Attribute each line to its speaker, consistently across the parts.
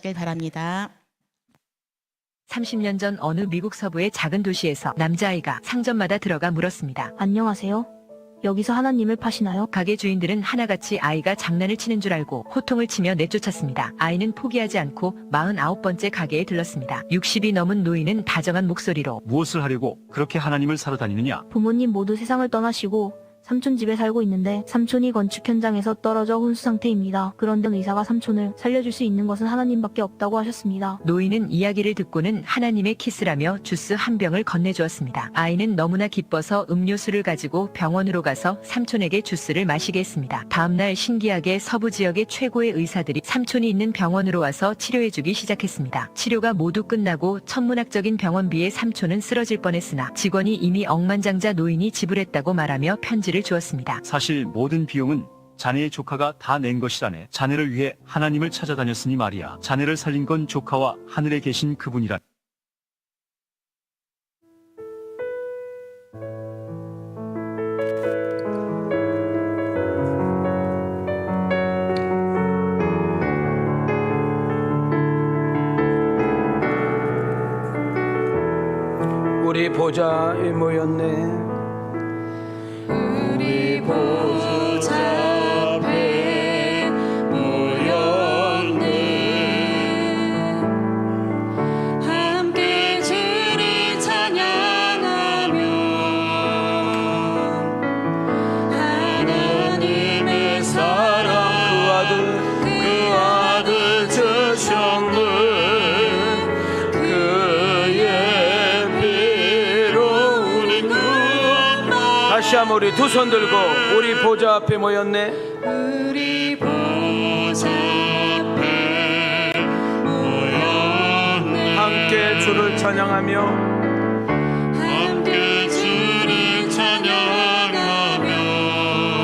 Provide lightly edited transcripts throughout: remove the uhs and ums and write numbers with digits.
Speaker 1: 주시길 바랍니다.
Speaker 2: 30년 전 어느 미국 서부의 작은 도시에서 남자아이가 상점마다 들어가 물었습니다.
Speaker 3: 안녕하세요. 여기서 하나님을 파시나요?
Speaker 2: 가게 주인들은 하나같이 아이가 장난을 치는 줄 알고 호통을 치며 내쫓았습니다. 아이는 포기하지 않고 49번째 가게에 들렀습니다. 60이 넘은 노인은 다정한 목소리로
Speaker 4: 무엇을 하려고 그렇게 하나님을 사러 다니느냐?
Speaker 3: 부모님 모두 세상을 떠나시고 삼촌 집에 살고 있는데 삼촌이 건축 현장에서 떨어져 혼수 상태입니다. 그런데 의사가 삼촌을 살려줄 수 있는 것은 하나님밖에 없다고 하셨습니다.
Speaker 2: 노인은 이야기를 듣고는 하나님의 키스라며 주스 한 병을 건네주었습니다. 아이는 너무나 기뻐서 음료수를 가지고 병원으로 가서 삼촌에게 주스를 마시게 했습니다. 다음날 신기하게 서부 지역의 최고의 의사들이 삼촌이 있는 병원으로 와서 치료해주기 시작했습니다. 치료가 모두 끝나고 천문학적인 병원비에 삼촌은 쓰러질 뻔했으나 직원이 이미 억만장자 노인이 지불했다고 말하며 편지를 주었습니다.
Speaker 4: 사실 모든 비용은 자네의 조카가 다 낸 것이라네. 자네를 위해 하나님을 찾아다녔으니 말이야. 자네를 살린 건 조카와 하늘에 계신 그분이라.
Speaker 5: 우리 보좌에 모였네.
Speaker 6: 우리 보좌 앞에 모였네. 함께 주를 찬양하며 하나님의 사랑 그 아들 주셨네. 그의 피로 우리
Speaker 5: 다시 한번 우리 두 손 들고 우리 보좌 앞에 모였네.
Speaker 6: 우리 보좌 앞에 모였네.
Speaker 5: 함께 주를 찬양하며
Speaker 6: 함께 주를 찬양하며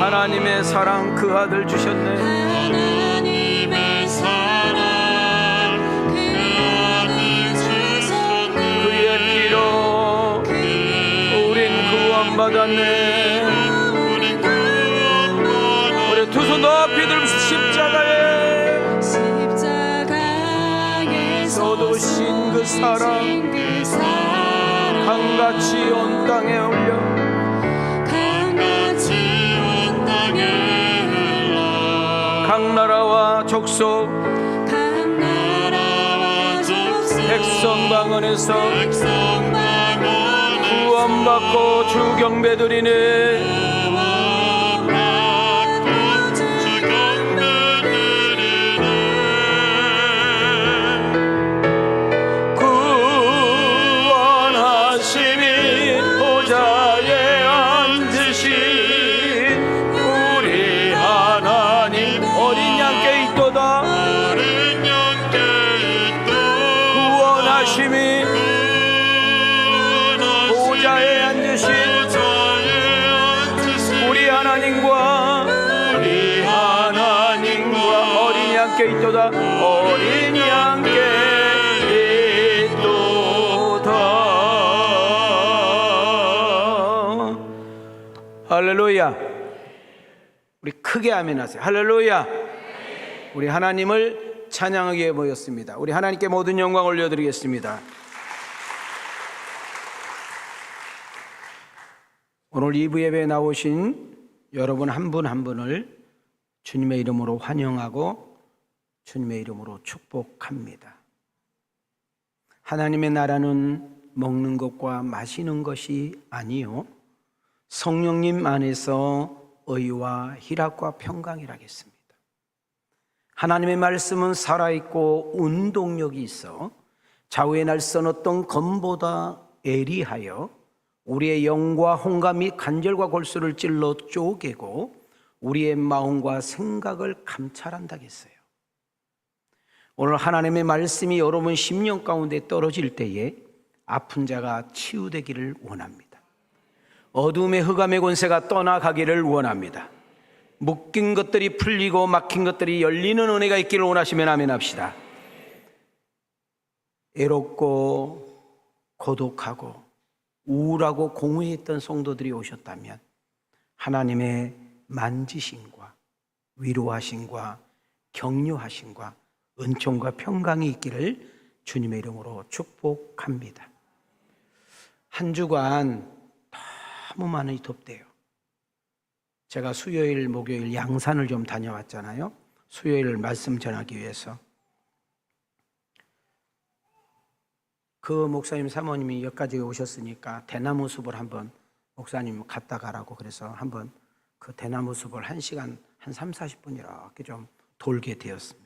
Speaker 5: 하나님의 사랑 그 아들 주셨네.
Speaker 6: 하나님의 사랑 그 아들 주셨네.
Speaker 5: 그의 피로 우린 구원받았네. 우리 두 손 높이 들면서 십자가에서 도신 그 사랑 강같이 온 땅에 흘려 각 나라와 족속 백성 방언에서 구원받고 주 경배드리네. 구원하심이 보좌에 앉으신 우리 하나님 어린 양께 있도다. 구원하심이 보좌에 앉으신 우리 하나님과 어린 양께 있도다. 어린 양께 할렐루야. 우리 크게 아멘 하세요. 할렐루야. 우리 하나님을 찬양하기 위해 모였습니다. 우리 하나님께 모든 영광 올려드리겠습니다. 오늘 2부 예배에 나오신 여러분 한 분 한 분을 주님의 이름으로 환영하고 주님의 이름으로 축복합니다. 하나님의 나라는 먹는 것과 마시는 것이 아니요 성령님 안에서 의와 희락과 평강이라겠습니다. 하나님의 말씀은 살아있고 운동력이 있어 좌우에 날선 어떤 검보다 예리하여 우리의 영과 혼과 및 관절과 골수를 찔러 쪼개고 우리의 마음과 생각을 감찰한다겠어요. 오늘 하나님의 말씀이 여러분 심령 가운데 떨어질 때에 아픈 자가 치유되기를 원합니다. 어둠의 흑암의 권세가 떠나가기를 원합니다. 묶인 것들이 풀리고 막힌 것들이 열리는 은혜가 있기를 원하시면 아멘 합시다. 애롭고 고독하고 우울하고 공허했던 성도들이 오셨다면 하나님의 만지심과 위로하심과 격려하심과 은총과 평강이 있기를 주님의 이름으로 축복합니다. 한 주간 너무 많이 덥대요. 제가 수요일, 목요일 양산을 좀 다녀왔잖아요. 수요일 말씀 전하기 위해서. 그 목사님 사모님이 여기까지 오셨으니까 대나무 숲을 한번 목사님 갔다 가라고 그래서 한번 그 대나무 숲을 1시간 한 30-40분 이렇게 좀 돌게 되었습니다.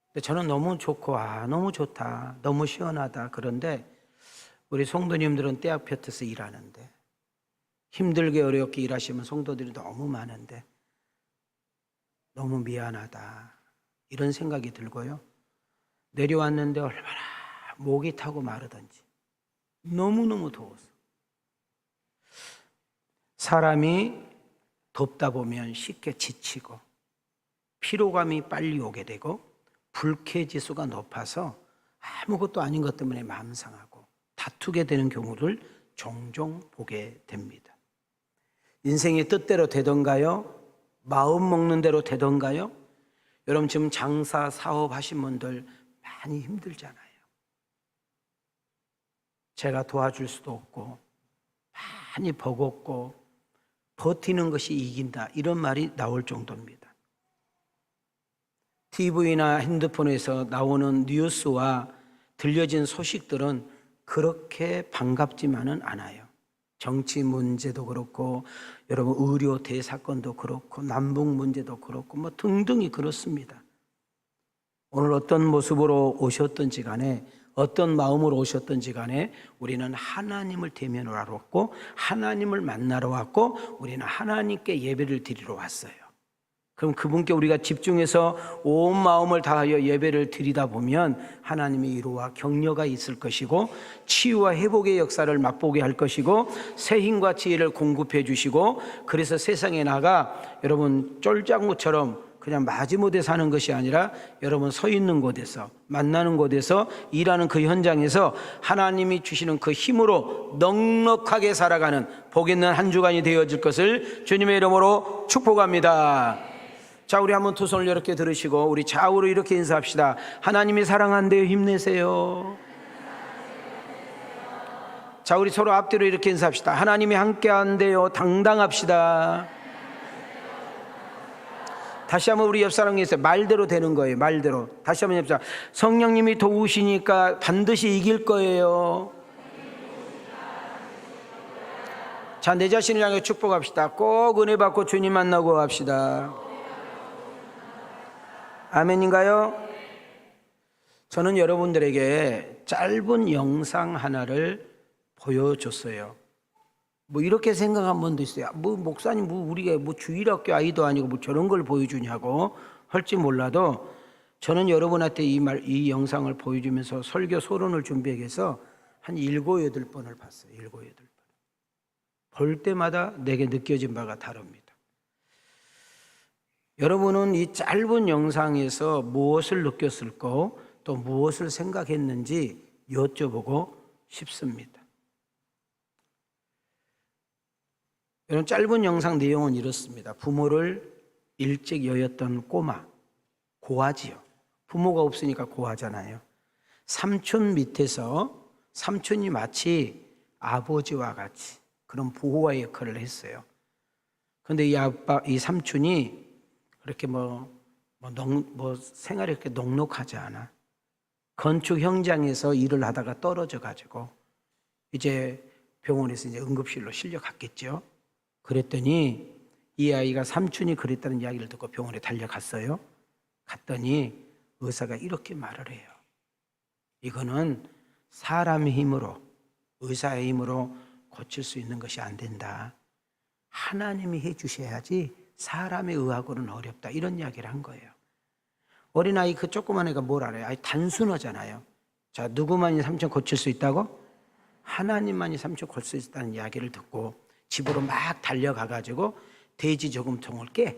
Speaker 5: 근데 저는 너무 좋고 너무 좋다, 너무 시원하다. 그런데 우리 성도님들은 떼약 볕에서 일하는데 힘들게 어렵게 일하시면 성도들이 너무 많은데 너무 미안하다 이런 생각이 들고요. 내려왔는데 얼마나 목이 타고 마르던지 너무너무 더워서. 사람이 덥다 보면 쉽게 지치고 피로감이 빨리 오게 되고 불쾌지수가 높아서 아무것도 아닌 것 때문에 마음 상하고 다투게 되는 경우를 종종 보게 됩니다. 인생이 뜻대로 되던가요? 마음 먹는 대로 되던가요? 여러분 지금 장사 사업 하신 분들 많이 힘들잖아요. 제가 도와줄 수도 없고 많이 버겁고 버티는 것이 이긴다 이런 말이 나올 정도입니다. TV나 핸드폰에서 나오는 뉴스와 들려진 소식들은 그렇게 반갑지만은 않아요. 정치 문제도 그렇고 여러분 의료 대사건도 그렇고 남북 문제도 그렇고 뭐 등등이 그렇습니다. 오늘 어떤 모습으로 오셨든지 간에 어떤 마음으로 오셨든지 간에 우리는 하나님을 대면하러 왔고 하나님을 만나러 왔고 우리는 하나님께 예배를 드리러 왔어요. 그럼 그분께 우리가 집중해서 온 마음을 다하여 예배를 드리다 보면 하나님의 위로와 격려가 있을 것이고 치유와 회복의 역사를 맛보게 할 것이고 새 힘과 지혜를 공급해 주시고 그래서 세상에 나가 여러분 쫄장구처럼 그냥 마지못해 사는 것이 아니라 여러분 서 있는 곳에서 만나는 곳에서 일하는 그 현장에서 하나님이 주시는 그 힘으로 넉넉하게 살아가는 복 있는 한 주간이 되어질 것을 주님의 이름으로 축복합니다. 자, 우리 한번 두 손을 이렇게 들으시고 우리 좌우로 이렇게 인사합시다. 하나님이 사랑한대요. 힘내세요. 자, 우리 서로 앞뒤로 이렇게 인사합시다. 하나님이 함께한대요. 당당합시다. 다시 한번 우리 옆 사람에게 있어요. 말대로 되는 거예요. 말대로. 다시 한번 해봅시다. 성령님이 도우시니까 반드시 이길 거예요. 자, 내 자신을 향해 축복합시다. 꼭 은혜 받고 주님 만나고 합시다. 아멘인가요? 저는 여러분들에게 짧은 영상 하나를 보여줬어요. 뭐 이렇게 생각한 분도 있어요. 뭐 목사님 뭐 우리가 뭐 주일학교 아이도 아니고 뭐 저런 걸 보여주냐고 할지 몰라도 저는 여러분한테 이 영상을 보여주면서 설교 소론을 준비하기 위해서 한 7-8번을 봤어요. 7-8번. 볼 때마다 내게 느껴진 바가 다릅니다. 여러분은 이 짧은 영상에서 무엇을 느꼈을까 또 무엇을 생각했는지 여쭤보고 싶습니다. 여러분 짧은 영상 내용은 이렇습니다. 부모를 일찍 여였던 꼬마, 고아지요. 부모가 없으니까 고아잖아요. 삼촌 밑에서 삼촌이 마치 아버지와 같이 그런 보호와 역할을 했어요. 그런데 이 삼촌이 그렇게 생활이 그렇게 넉넉하지 않아. 건축 현장에서 일을 하다가 떨어져 가지고 이제 병원에서 이제 응급실로 실려갔겠죠. 그랬더니 이 아이가 삼촌이 그랬다는 이야기를 듣고 병원에 달려갔어요. 갔더니 의사가 이렇게 말을 해요. 이거는 사람의 힘으로, 의사의 힘으로 고칠 수 있는 것이 안 된다. 하나님이 해주셔야지 사람의 의학으로는 어렵다. 이런 이야기를 한 거예요. 어린아이 그 조그만 애가 뭘 알아요? 아이 단순하잖아요. 자, 누구만이 삼촌 고칠 수 있다고? 하나님만이 삼촌 고칠 수 있다는 이야기를 듣고 집으로 막 달려가가지고 돼지 저금통을 깨.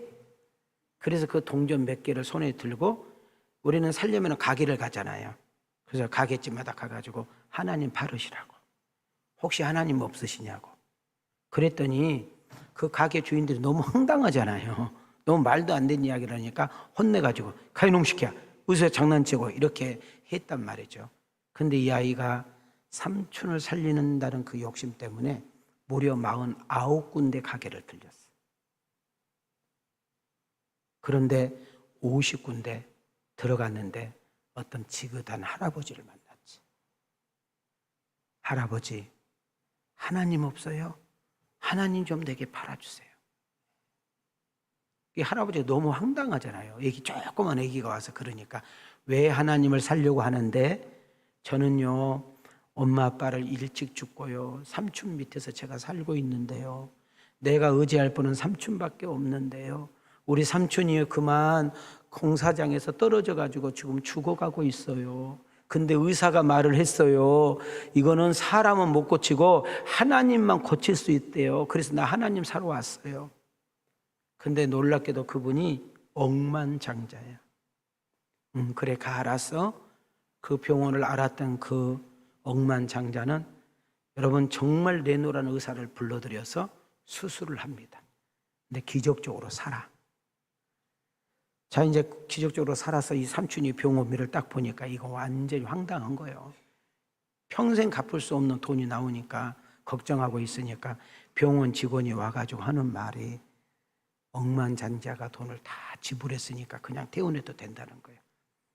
Speaker 5: 그래서 그 동전 몇 개를 손에 들고 우리는 살려면 가게를 가잖아요. 그래서 가게집마다 가가지고 하나님 바르시라고. 혹시 하나님 없으시냐고. 그랬더니 그 가게 주인들이 너무 황당하잖아요. 너무 말도 안 되는 이야기를 하니까 혼내가지고 가 이놈 시키야. 웃어 장난치고 이렇게 했단 말이죠. 근데 이 아이가 삼촌을 살리는다는 그 욕심 때문에 무려 49군데 가게를 들렸어요. 그런데 50군데 들어갔는데 어떤 지긋한 할아버지를 만났지. 할아버지, 하나님 없어요? 하나님 좀 내게 팔아주세요. 이 할아버지가 너무 황당하잖아요. 애기, 조그만 애기가 와서 그러니까. 왜 하나님을 살려고 하는데? 저는요, 엄마 아빠를 일찍 죽고요, 삼촌 밑에서 제가 살고 있는데요, 내가 의지할 분은 삼촌밖에 없는데요, 우리 삼촌이 그만 공사장에서 떨어져 가지고 지금 죽어가고 있어요. 근데 의사가 말을 했어요. 이거는 사람은 못 고치고 하나님만 고칠 수 있대요. 그래서 나 하나님 사러 왔어요. 근데 놀랍게도 그분이 억만장자야. 그래, 알았어. 그 병원을 알았던 그 억만장자는 여러분 정말 내노라는 의사를 불러들여서 수술을 합니다. 근데 기적적으로 살아. 자, 이제 기적적으로 살아서 이 삼촌이 병원비를 딱 보니까 이거 완전히 황당한 거예요. 평생 갚을 수 없는 돈이 나오니까 걱정하고 있으니까 병원 직원이 와가지고 하는 말이 억만장자가 돈을 다 지불했으니까 그냥 퇴원해도 된다는 거예요.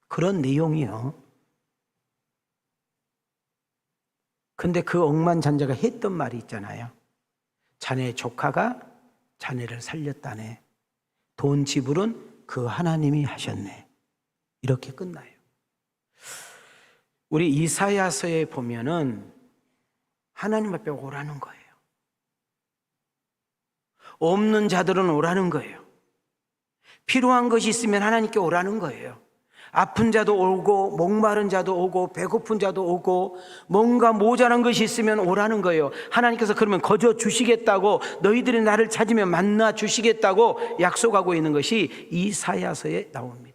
Speaker 5: 그런 내용이요. 근데 그 억만장자가 했던 말이 있잖아요. 자네 조카가 자네를 살렸다네. 돈 지불은 그 하나님이 하셨네. 이렇게 끝나요. 우리 이사야서에 보면은 하나님 앞에 오라는 거예요. 없는 자들은 오라는 거예요. 필요한 것이 있으면 하나님께 오라는 거예요. 아픈 자도 오고, 목마른 자도 오고, 배고픈 자도 오고, 뭔가 모자란 것이 있으면 오라는 거예요. 하나님께서 그러면 거저 주시겠다고, 너희들이 나를 찾으면 만나 주시겠다고 약속하고 있는 것이 이사야서에 나옵니다.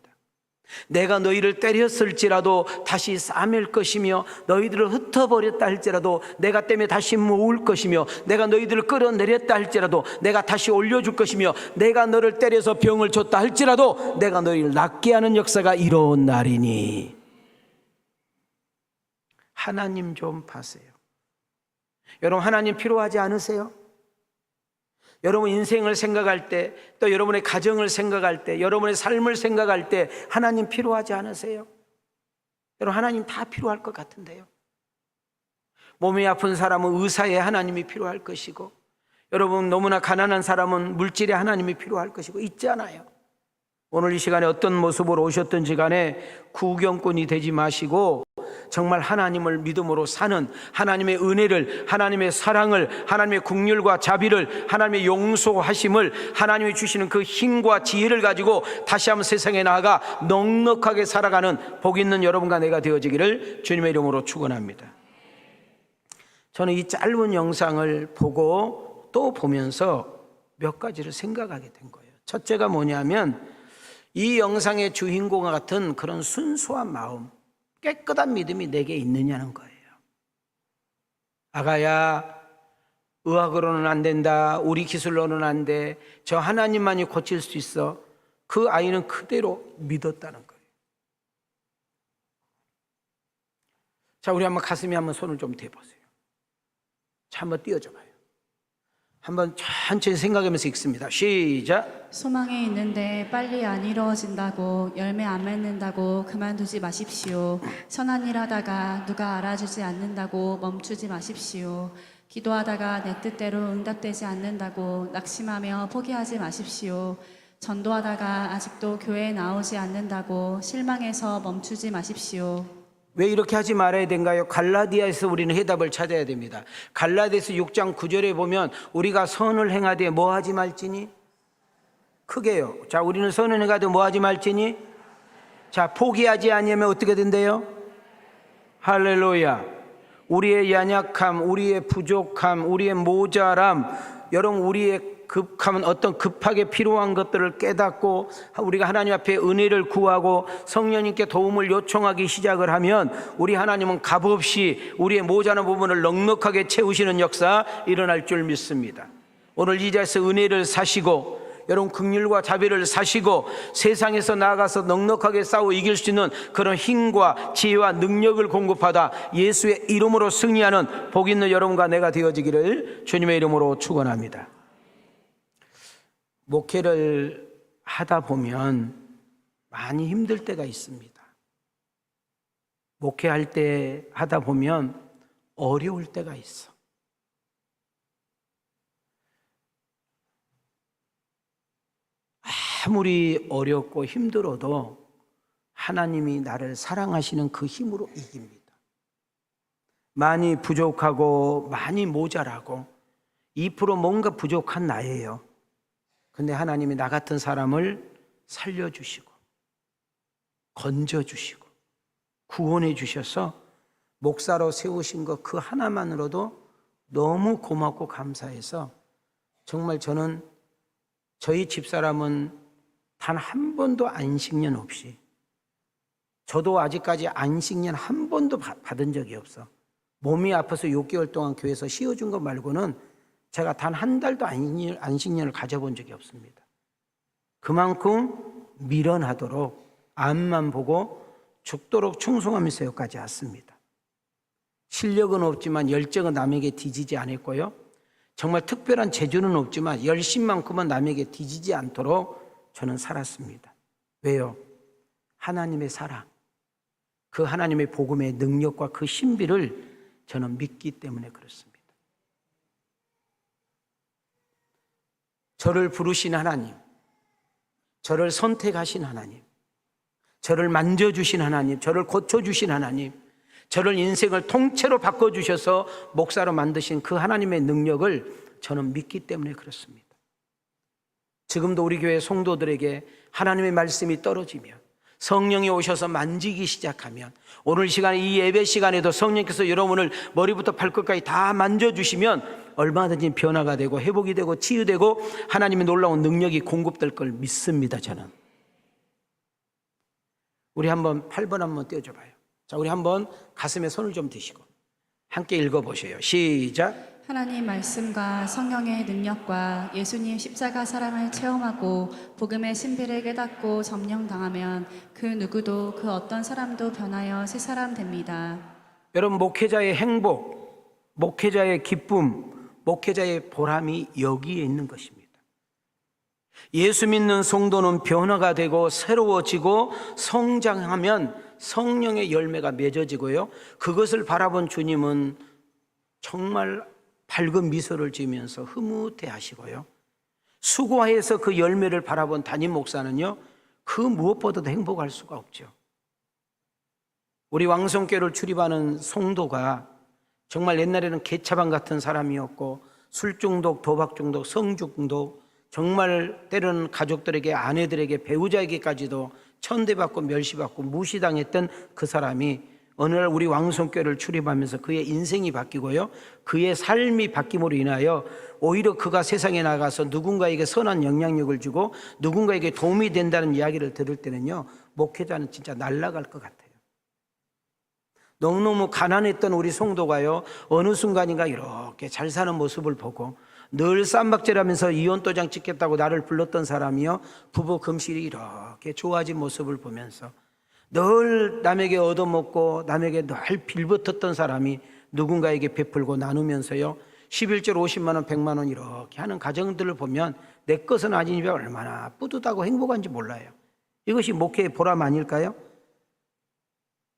Speaker 5: 내가 너희를 때렸을지라도 다시 싸맬 것이며, 너희들을 흩어버렸다 할지라도 내가 때문에 다시 모을 것이며, 내가 너희들을 끌어내렸다 할지라도 내가 다시 올려줄 것이며, 내가 너를 때려서 병을 줬다 할지라도 내가 너희를 낫게 하는 역사가 이로운 날이니. 하나님 좀 파세요. 여러분, 하나님 필요하지 않으세요? 여러분 인생을 생각할 때, 또 여러분의 가정을 생각할 때, 여러분의 삶을 생각할 때 하나님 필요하지 않으세요? 여러분, 하나님 다 필요할 것 같은데요. 몸이 아픈 사람은 의사의 하나님이 필요할 것이고, 여러분 너무나 가난한 사람은 물질의 하나님이 필요할 것이고 있잖아요. 오늘 이 시간에 어떤 모습으로 오셨든지 간에 구경꾼이 되지 마시고 정말 하나님을 믿음으로 사는, 하나님의 은혜를, 하나님의 사랑을, 하나님의 긍휼과 자비를, 하나님의 용서하심을, 하나님이 주시는 그 힘과 지혜를 가지고 다시 한번 세상에 나아가 넉넉하게 살아가는 복 있는 여러분과 내가 되어지기를 주님의 이름으로 축원합니다. 저는 이 짧은 영상을 보고 또 보면서 몇 가지를 생각하게 된 거예요. 첫째가 뭐냐면, 이 영상의 주인공과 같은 그런 순수한 마음, 깨끗한 믿음이 내게 있느냐는 거예요. 아가야, 의학으로는 안 된다, 우리 기술로는 안 돼, 저 하나님만이 고칠 수 있어. 그 아이는 그대로 믿었다는 거예요. 자, 우리 한번 가슴에 한번 손을 좀 대보세요. 자, 한번 띄워줘 봐요. 한번 천천히 생각하면서 읽습니다. 시작.
Speaker 6: 소망이 있는데 빨리 안 이루어진다고, 열매 안 맺는다고 그만두지 마십시오. 선한 일 하다가 누가 알아주지 않는다고 멈추지 마십시오. 기도하다가 내 뜻대로 응답되지 않는다고 낙심하며 포기하지 마십시오. 전도하다가 아직도 교회에 나오지 않는다고 실망해서 멈추지 마십시오.
Speaker 5: 왜 이렇게 하지 말아야 된가요? 갈라디아에서 우리는 해답을 찾아야 됩니다. 갈라디아서 6장 9절에 보면 우리가 선을 행하되 뭐 하지 말지니? 크게요. 자, 우리는 선을 행하되 뭐 하지 말지니? 자, 포기하지 아니하면 어떻게 된대요? 할렐루야. 우리의 연약함, 우리의 부족함, 우리의 모자람, 여러분 우리의 급함은 어떤 급하게 필요한 것들을 깨닫고 우리가 하나님 앞에 은혜를 구하고 성령님께 도움을 요청하기 시작을 하면 우리 하나님은 값없이 우리의 모자란 부분을 넉넉하게 채우시는 역사 일어날 줄 믿습니다. 오늘 이 자리에서 은혜를 사시고 여러분 긍휼과 자비를 사시고 세상에서 나아가서 넉넉하게 싸워 이길 수 있는 그런 힘과 지혜와 능력을 공급하다 예수의 이름으로 승리하는 복 있는 여러분과 내가 되어지기를 주님의 이름으로 축원합니다. 목회를 하다 보면 많이 힘들 때가 있습니다. 목회할 때 하다 보면 어려울 때가 있어. 아무리 어렵고 힘들어도 하나님이 나를 사랑하시는 그 힘으로 이깁니다. 많이 부족하고 많이 모자라고 2% 뭔가 부족한 나예요. 근데 하나님이 나 같은 사람을 살려주시고 건져주시고 구원해 주셔서 목사로 세우신 것 그 하나만으로도 너무 고맙고 감사해서 정말 저는 저희 집사람은 단 한 번도 안식년 없이, 저도 아직까지 안식년 한 번도 받은 적이 없어. 몸이 아파서 6개월 동안 교회에서 쉬어준 것 말고는 제가 단 한 달도 안식년을 가져본 적이 없습니다. 그만큼 미련하도록 앞만 보고 죽도록 충성하면서 여기까지 왔습니다. 실력은 없지만 열정은 남에게 뒤지지 않았고요. 정말 특별한 재주는 없지만 열심만큼은 남에게 뒤지지 않도록 저는 살았습니다. 왜요? 하나님의 사랑, 그 하나님의 복음의 능력과 그 신비를 저는 믿기 때문에 그렇습니다. 저를 부르신 하나님, 저를 선택하신 하나님, 저를 만져주신 하나님, 저를 고쳐주신 하나님, 저를 인생을 통째로 바꿔주셔서 목사로 만드신 그 하나님의 능력을 저는 믿기 때문에 그렇습니다. 지금도 우리 교회 성도들에게 하나님의 말씀이 떨어지면, 성령이 오셔서 만지기 시작하면, 오늘 시간에 이 예배 시간에도 성령께서 여러분을 머리부터 발끝까지 다 만져주시면 얼마든지 변화가 되고 회복이 되고 치유되고 하나님의 놀라운 능력이 공급될 걸 믿습니다. 저는. 우리 한번 8번 한번 띄워줘 봐요. 자, 우리 한번 가슴에 손을 좀 드시고 함께 읽어보세요. 시작.
Speaker 6: 하나님 말씀과 성령의 능력과 예수님 십자가 사랑을 체험하고 복음의 신비를 깨닫고 점령당하면 그 누구도 그 어떤 사람도 변하여 새 사람 됩니다.
Speaker 5: 여러분, 목회자의 행복, 목회자의 기쁨, 목회자의 보람이 여기에 있는 것입니다. 예수 믿는 성도는 변화가 되고 새로워지고 성장하면 성령의 열매가 맺어지고요. 그것을 바라본 주님은 정말 밝은 미소를 지으면서 흐뭇해 하시고요. 수고해서 그 열매를 바라본 담임 목사는요, 그 무엇보다도 행복할 수가 없죠. 우리 왕성교회를 출입하는 성도가 정말 옛날에는 개차반 같은 사람이었고 술중독, 도박중독, 성중독, 정말 때로는 가족들에게, 아내들에게, 배우자에게까지도 천대받고 멸시받고 무시당했던 그 사람이 어느 날 우리 왕성교회를 출입하면서 그의 인생이 바뀌고요, 그의 삶이 바뀜으로 인하여 오히려 그가 세상에 나가서 누군가에게 선한 영향력을 주고 누군가에게 도움이 된다는 이야기를 들을 때는요, 목회자는 진짜 날아갈 것 같아요. 너무너무 가난했던 우리 성도가요, 어느 순간인가 이렇게 잘 사는 모습을 보고, 늘 쌈박질하면서 이혼도장 찍겠다고 나를 불렀던 사람이요, 부부 금실이 이렇게 좋아진 모습을 보면서 늘 남에게 얻어먹고 남에게 늘 빌붙었던 사람이 누군가에게 베풀고 나누면서요, 11절 50만 원, 100만 원 이렇게 하는 가정들을 보면 내 것은 아니니까 얼마나 뿌듯하고 행복한지 몰라요. 이것이 목회의 보람 아닐까요?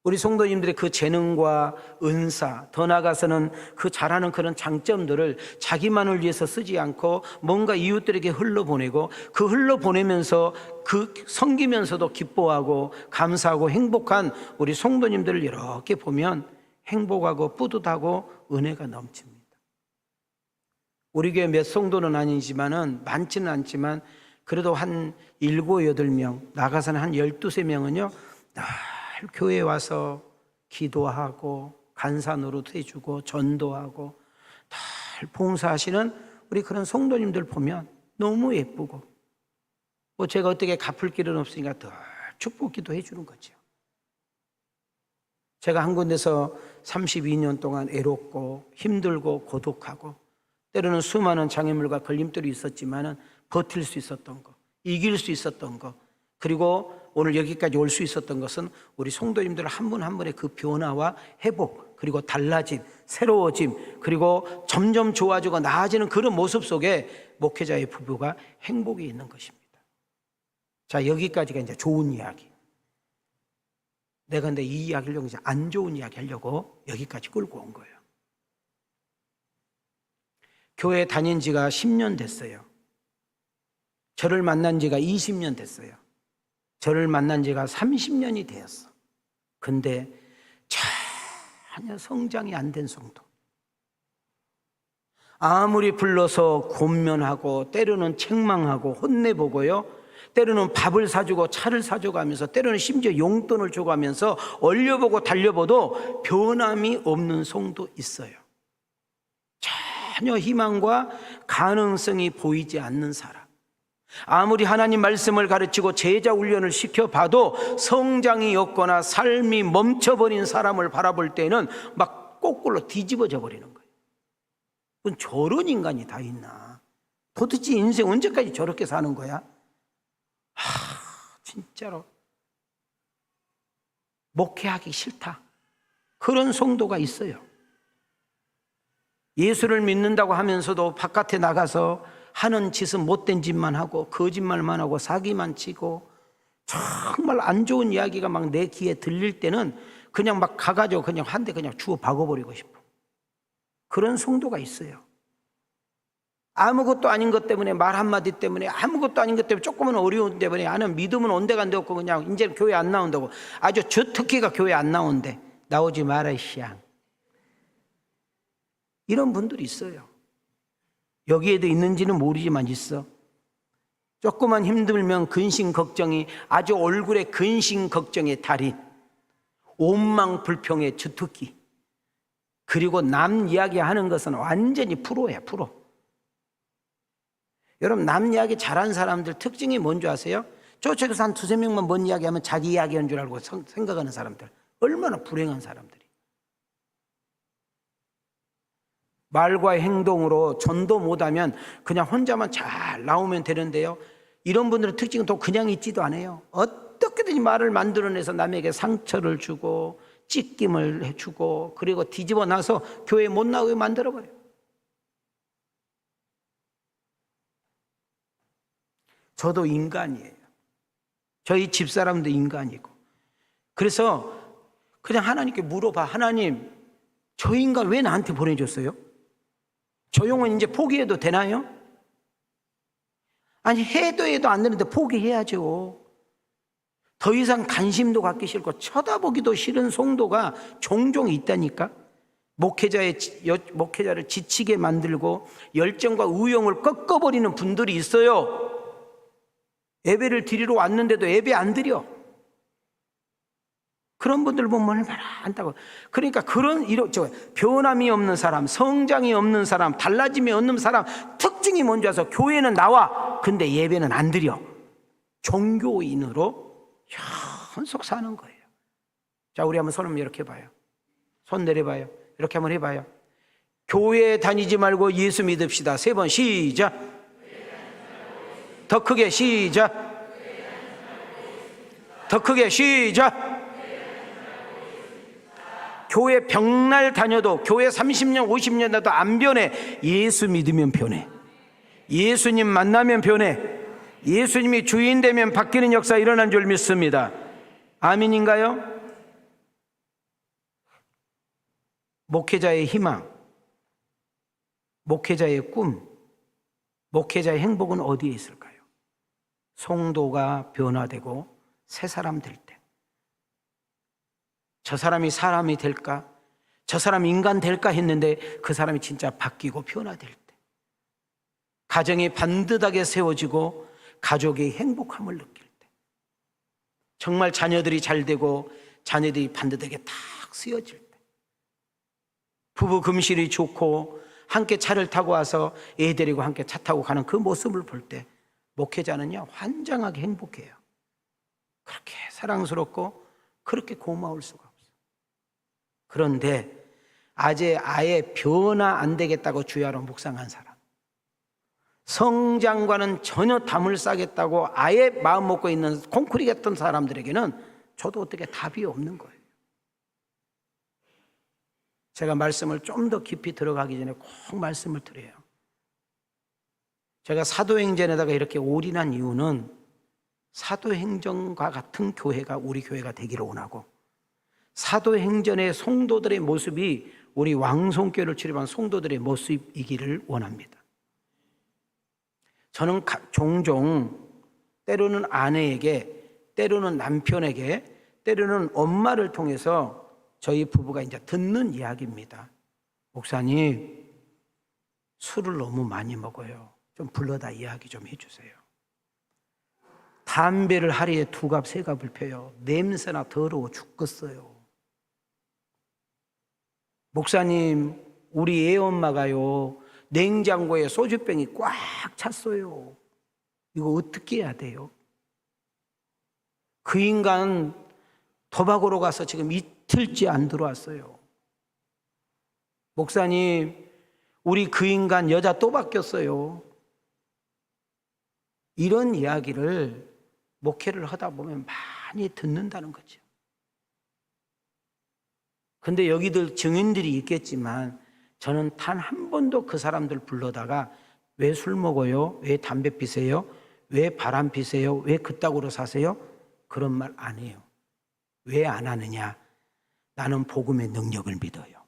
Speaker 5: 우리 성도님들의 그 재능과 은사, 더 나아가서는 그 잘하는 그런 장점들을 자기만을 위해서 쓰지 않고 뭔가 이웃들에게 흘러보내고, 그 흘러보내면서 그 섬기면서도 기뻐하고 감사하고 행복한 우리 성도님들을 이렇게 보면 행복하고 뿌듯하고 은혜가 넘칩니다. 우리 교회 몇 성도는 아니지만은, 많지는 않지만 그래도 한 7, 8명, 나가서는 한 12, 13명은요 교회에 와서 기도하고 간사 노릇 해주고 전도하고 늘 봉사하시는 우리 그런 성도님들 보면 너무 예쁘고, 뭐 제가 어떻게 갚을 길은 없으니까 늘 축복 기도해 주는 거죠. 제가 한 군데서 32년 동안 애롭고 힘들고 고독하고 때로는 수많은 장애물과 걸림돌이 있었지만은 버틸 수 있었던 거, 이길 수 있었던 거, 그리고 오늘 여기까지 올 수 있었던 것은 우리 성도님들 한 분 한 분의 그 변화와 회복, 그리고 달라짐, 새로워짐, 그리고 점점 좋아지고 나아지는 그런 모습 속에 목회자의 부부가 행복이 있는 것입니다. 자, 여기까지가 이제 좋은 이야기. 내가 근데 이 이야기를 이제 안 좋은 이야기 하려고 여기까지 끌고 온 거예요. 교회 다닌 지가 10년 됐어요. 저를 만난 지가 20년 됐어요. 저를 만난 지가 30년이 되었어. 근데 전혀 성장이 안 된 성도. 아무리 불러서 권면하고 때로는 책망하고 혼내보고요, 때로는 밥을 사주고 차를 사줘가면서 때로는 심지어 용돈을 줘가면서 얼려보고 달려봐도 변함이 없는 성도 있어요. 전혀 희망과 가능성이 보이지 않는 사람. 아무리 하나님 말씀을 가르치고 제자 훈련을 시켜봐도 성장이 없거나 삶이 멈춰버린 사람을 바라볼 때는 막 거꾸로 뒤집어져 버리는 거예요. 그건 저런 인간이 다 있나? 도대체 인생 언제까지 저렇게 사는 거야? 진짜로 목회하기 싫다, 그런 성도가 있어요. 예수를 믿는다고 하면서도 바깥에 나가서 하는 짓은 못된 짓만 하고 거짓말만 하고 사기만 치고 정말 안 좋은 이야기가 막 내 귀에 들릴 때는 그냥 막 가가지고 그냥 한 대 그냥 주워 박아버리고 싶어. 그런 성도가 있어요. 아무것도 아닌 것 때문에, 말 한마디 때문에, 아무것도 아닌 것 때문에, 조금은 어려운 때문에, 나는 믿음은 온데간데 없고 그냥 이제 교회 안 나온다고. 아주 주특기가 교회 안 나온대. 나오지 마라 시앙. 이런 분들이 있어요. 여기에도 있는지는 모르지만 있어. 조금만 힘들면 근심 걱정이, 아주 얼굴에 근심 걱정의 달인, 원망 불평의 주특기, 그리고 남 이야기하는 것은 완전히 프로야, 프로. 여러분, 남 이야기 잘하는 사람들 특징이 뭔지 아세요? 저쪽에서 한 두세 명만 뭔 이야기하면 자기 이야기한 줄 알고 생각하는 사람들, 얼마나 불행한 사람들이. 말과 행동으로 전도 못하면 그냥 혼자만 잘 나오면 되는데요, 이런 분들의 특징은 또 그냥 있지도 않아요. 어떻게든지 말을 만들어내서 남에게 상처를 주고 찢김을 해주고, 그리고 뒤집어 놔서 교회 못 나오게 만들어버려요. 저도 인간이에요. 저희 집사람도 인간이고. 그래서 그냥 하나님께 물어봐. 하나님, 저 인간 왜 나한테 보내줬어요? 저 영혼 이제 포기해도 되나요? 아니, 해도 안 되는데 포기해야죠. 더 이상 관심도 갖기 싫고 쳐다보기도 싫은 성도가 종종 있다니까. 목회자를 지치게 만들고 열정과 의욕을 꺾어버리는 분들이 있어요. 예배를 드리러 왔는데도 예배 안 드려. 그런 분들 보면 얼마나 안타까워. 그러니까 그런 변함이 없는 사람, 성장이 없는 사람, 달라짐이 없는 사람 특징이 뭔지 아서 교회는 나와, 근데 예배는 안 드려. 종교인으로 현속 사는 거예요. 자, 우리 한번 손 한번 이렇게 해봐요. 손 내려봐요. 이렇게 한번 해봐요. 교회 다니지 말고 예수 믿읍시다. 3번 시작. 더 크게 시작. 더 크게 시작. 교회 벽날 다녀도, 교회 30년 50년 다도 안 변해. 예수 믿으면 변해. 예수님 만나면 변해. 예수님이 주인 되면 바뀌는 역사 일어난 줄 믿습니다. 아멘인가요? 목회자의 희망, 목회자의 꿈, 목회자의 행복은 어디에 있을까요? 성도가 변화되고 새 사람 될 때. 저 사람이 사람이 될까? 저 사람이 인간 될까 했는데 그 사람이 진짜 바뀌고 변화될 때. 가정이 반듯하게 세워지고 가족이 행복함을 느낄 때. 정말 자녀들이 잘 되고 자녀들이 반듯하게 탁 쓰여질 때. 부부 금실이 좋고 함께 차를 타고 와서 애 데리고 함께 차 타고 가는 그 모습을 볼 때 목회자는요, 환장하게 행복해요. 그렇게 사랑스럽고 그렇게 고마울 수가 없어요. 그런데 아예 변화 안 되겠다고 주야로 묵상한 사람, 성장과는 전혀 담을 싸겠다고 아예 마음 먹고 있는 콩쿠리 같은 사람들에게는 저도 어떻게 답이 없는 거예요. 제가 말씀을 좀 더 깊이 들어가기 전에 꼭 말씀을 드려요. 제가 사도행전에다가 이렇게 올인한 이유는 사도행전과 같은 교회가 우리 교회가 되기를 원하고, 사도행전의 성도들의 모습이 우리 왕성교회를 출입한 성도들의 모습이기를 원합니다. 저는 종종 때로는 아내에게, 때로는 남편에게, 때로는 엄마를 통해서 저희 부부가 이제 듣는 이야기입니다. 목사님, 술을 너무 많이 먹어요. 좀 불러다 이야기 좀 해주세요. 담배를 하루에 2갑, 3갑을 펴요. 냄새나 더러워 죽겠어요. 목사님, 우리 애엄마가요, 냉장고에 소주병이 꽉 찼어요. 이거 어떻게 해야 돼요? 그 인간 도박으로 가서 지금 이틀째 안 들어왔어요. 목사님, 우리 그 인간 여자 또 바뀌었어요. 이런 이야기를 목회를 하다 보면 많이 듣는다는 거죠. 근데 여기들 증인들이 있겠지만 저는 단 한 번도 그 사람들 불러다가 왜 술 먹어요? 왜 담배 피세요? 왜 바람 피세요? 왜 그따구로 사세요? 그런 말 안 해요. 왜 안 하느냐? 나는 복음의 능력을 믿어요.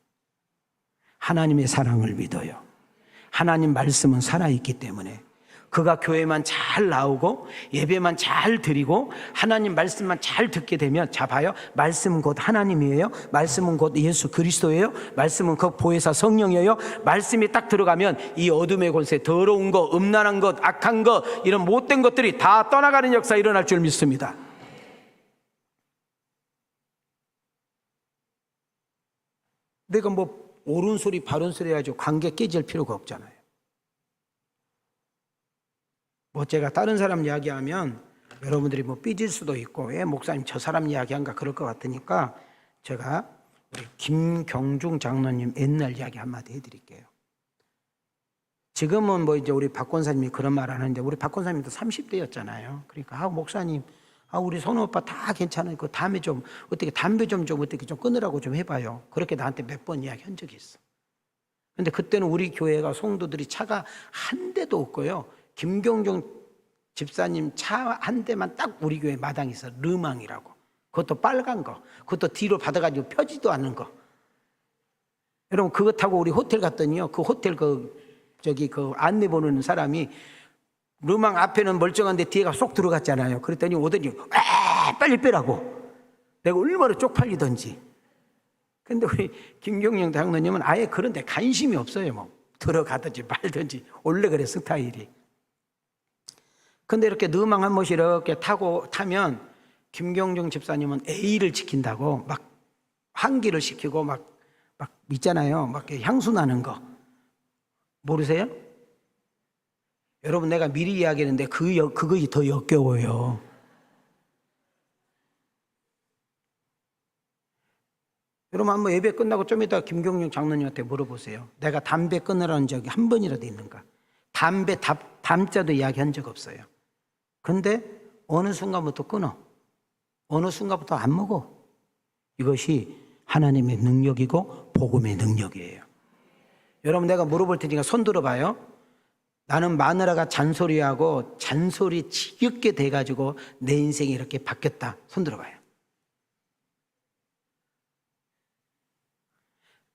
Speaker 5: 하나님의 사랑을 믿어요. 하나님 말씀은 살아있기 때문에 그가 교회만 잘 나오고 예배만 잘 드리고 하나님 말씀만 잘 듣게 되면, 자 봐요, 말씀은 곧 하나님이에요. 말씀은 곧 예수 그리스도예요. 말씀은 그 보혜사 성령이에요. 말씀이 딱 들어가면 이 어둠의 권세, 더러운 것, 음란한 것, 악한 것, 이런 못된 것들이 다 떠나가는 역사 일어날 줄 믿습니다. 내가 뭐 옳은 소리 바른 소리 해가지고 관계 깨질 필요가 없잖아요. 뭐 제가 다른 사람 이야기하면 여러분들이 뭐 삐질 수도 있고, 왜 목사님 저 사람 이야기한가 그럴 것 같으니까 제가 우리 김경중 장로님 옛날 이야기 한마디 해드릴게요. 지금은 뭐 이제 우리 박 권사님이 그런 말 하는데, 우리 박 권사님도 30대였잖아요. 그러니까 목사님, 우리 선우 오빠 다 괜찮으니까 다음에 좀 어떻게 담배 좀 어떻게 좀 끊으라고 좀 해봐요. 그렇게 나한테 몇 번 이야기한 적이 있어. 근데 그때는 우리 교회가 성도들이 차가 한 대도 없고요. 김경종 집사님 차 한 대만 딱 우리 교회 마당에 있어. 르망이라고. 그것도 빨간 거. 그것도 뒤로 받아가지고 펴지도 않는 거. 여러분, 그거 타고 우리 호텔 갔더니요, 그 호텔 그 안내 보는 사람이 르망 앞에는 멀쩡한데 뒤에가 쏙 들어갔잖아요. 그랬더니 오더니 빨리 빼라고. 내가 얼마나 쪽팔리던지. 근데 우리 김경영 장로님은 아예 그런 데 관심이 없어요. 뭐 들어가든지 말든지. 원래 그래, 스타일이. 근데 이렇게 느망 한 번씩 이렇게 타면 김경중 집사님은 A를 지킨다고 막 환기를 시키고 막 있잖아요. 막 향수 나는 거. 모르세요? 여러분, 내가 미리 이야기했는데 그거 더 역겨워요. 여러분, 한번 예배 끝나고 좀 이따 김경중 장로님한테 물어보세요. 내가 담배 끊으라는 적이 한 번이라도 있는가? 담배 담자도 이야기한 적 없어요. 근데 어느 순간부터 끊어. 어느 순간부터 안 먹어. 이것이 하나님의 능력이고 복음의 능력이에요. 여러분, 내가 물어볼 테니까 손 들어봐요. 나는 마누라가 잔소리하고 잔소리 지겹게 돼가지고 내 인생이 이렇게 바뀌었다. 손 들어봐요.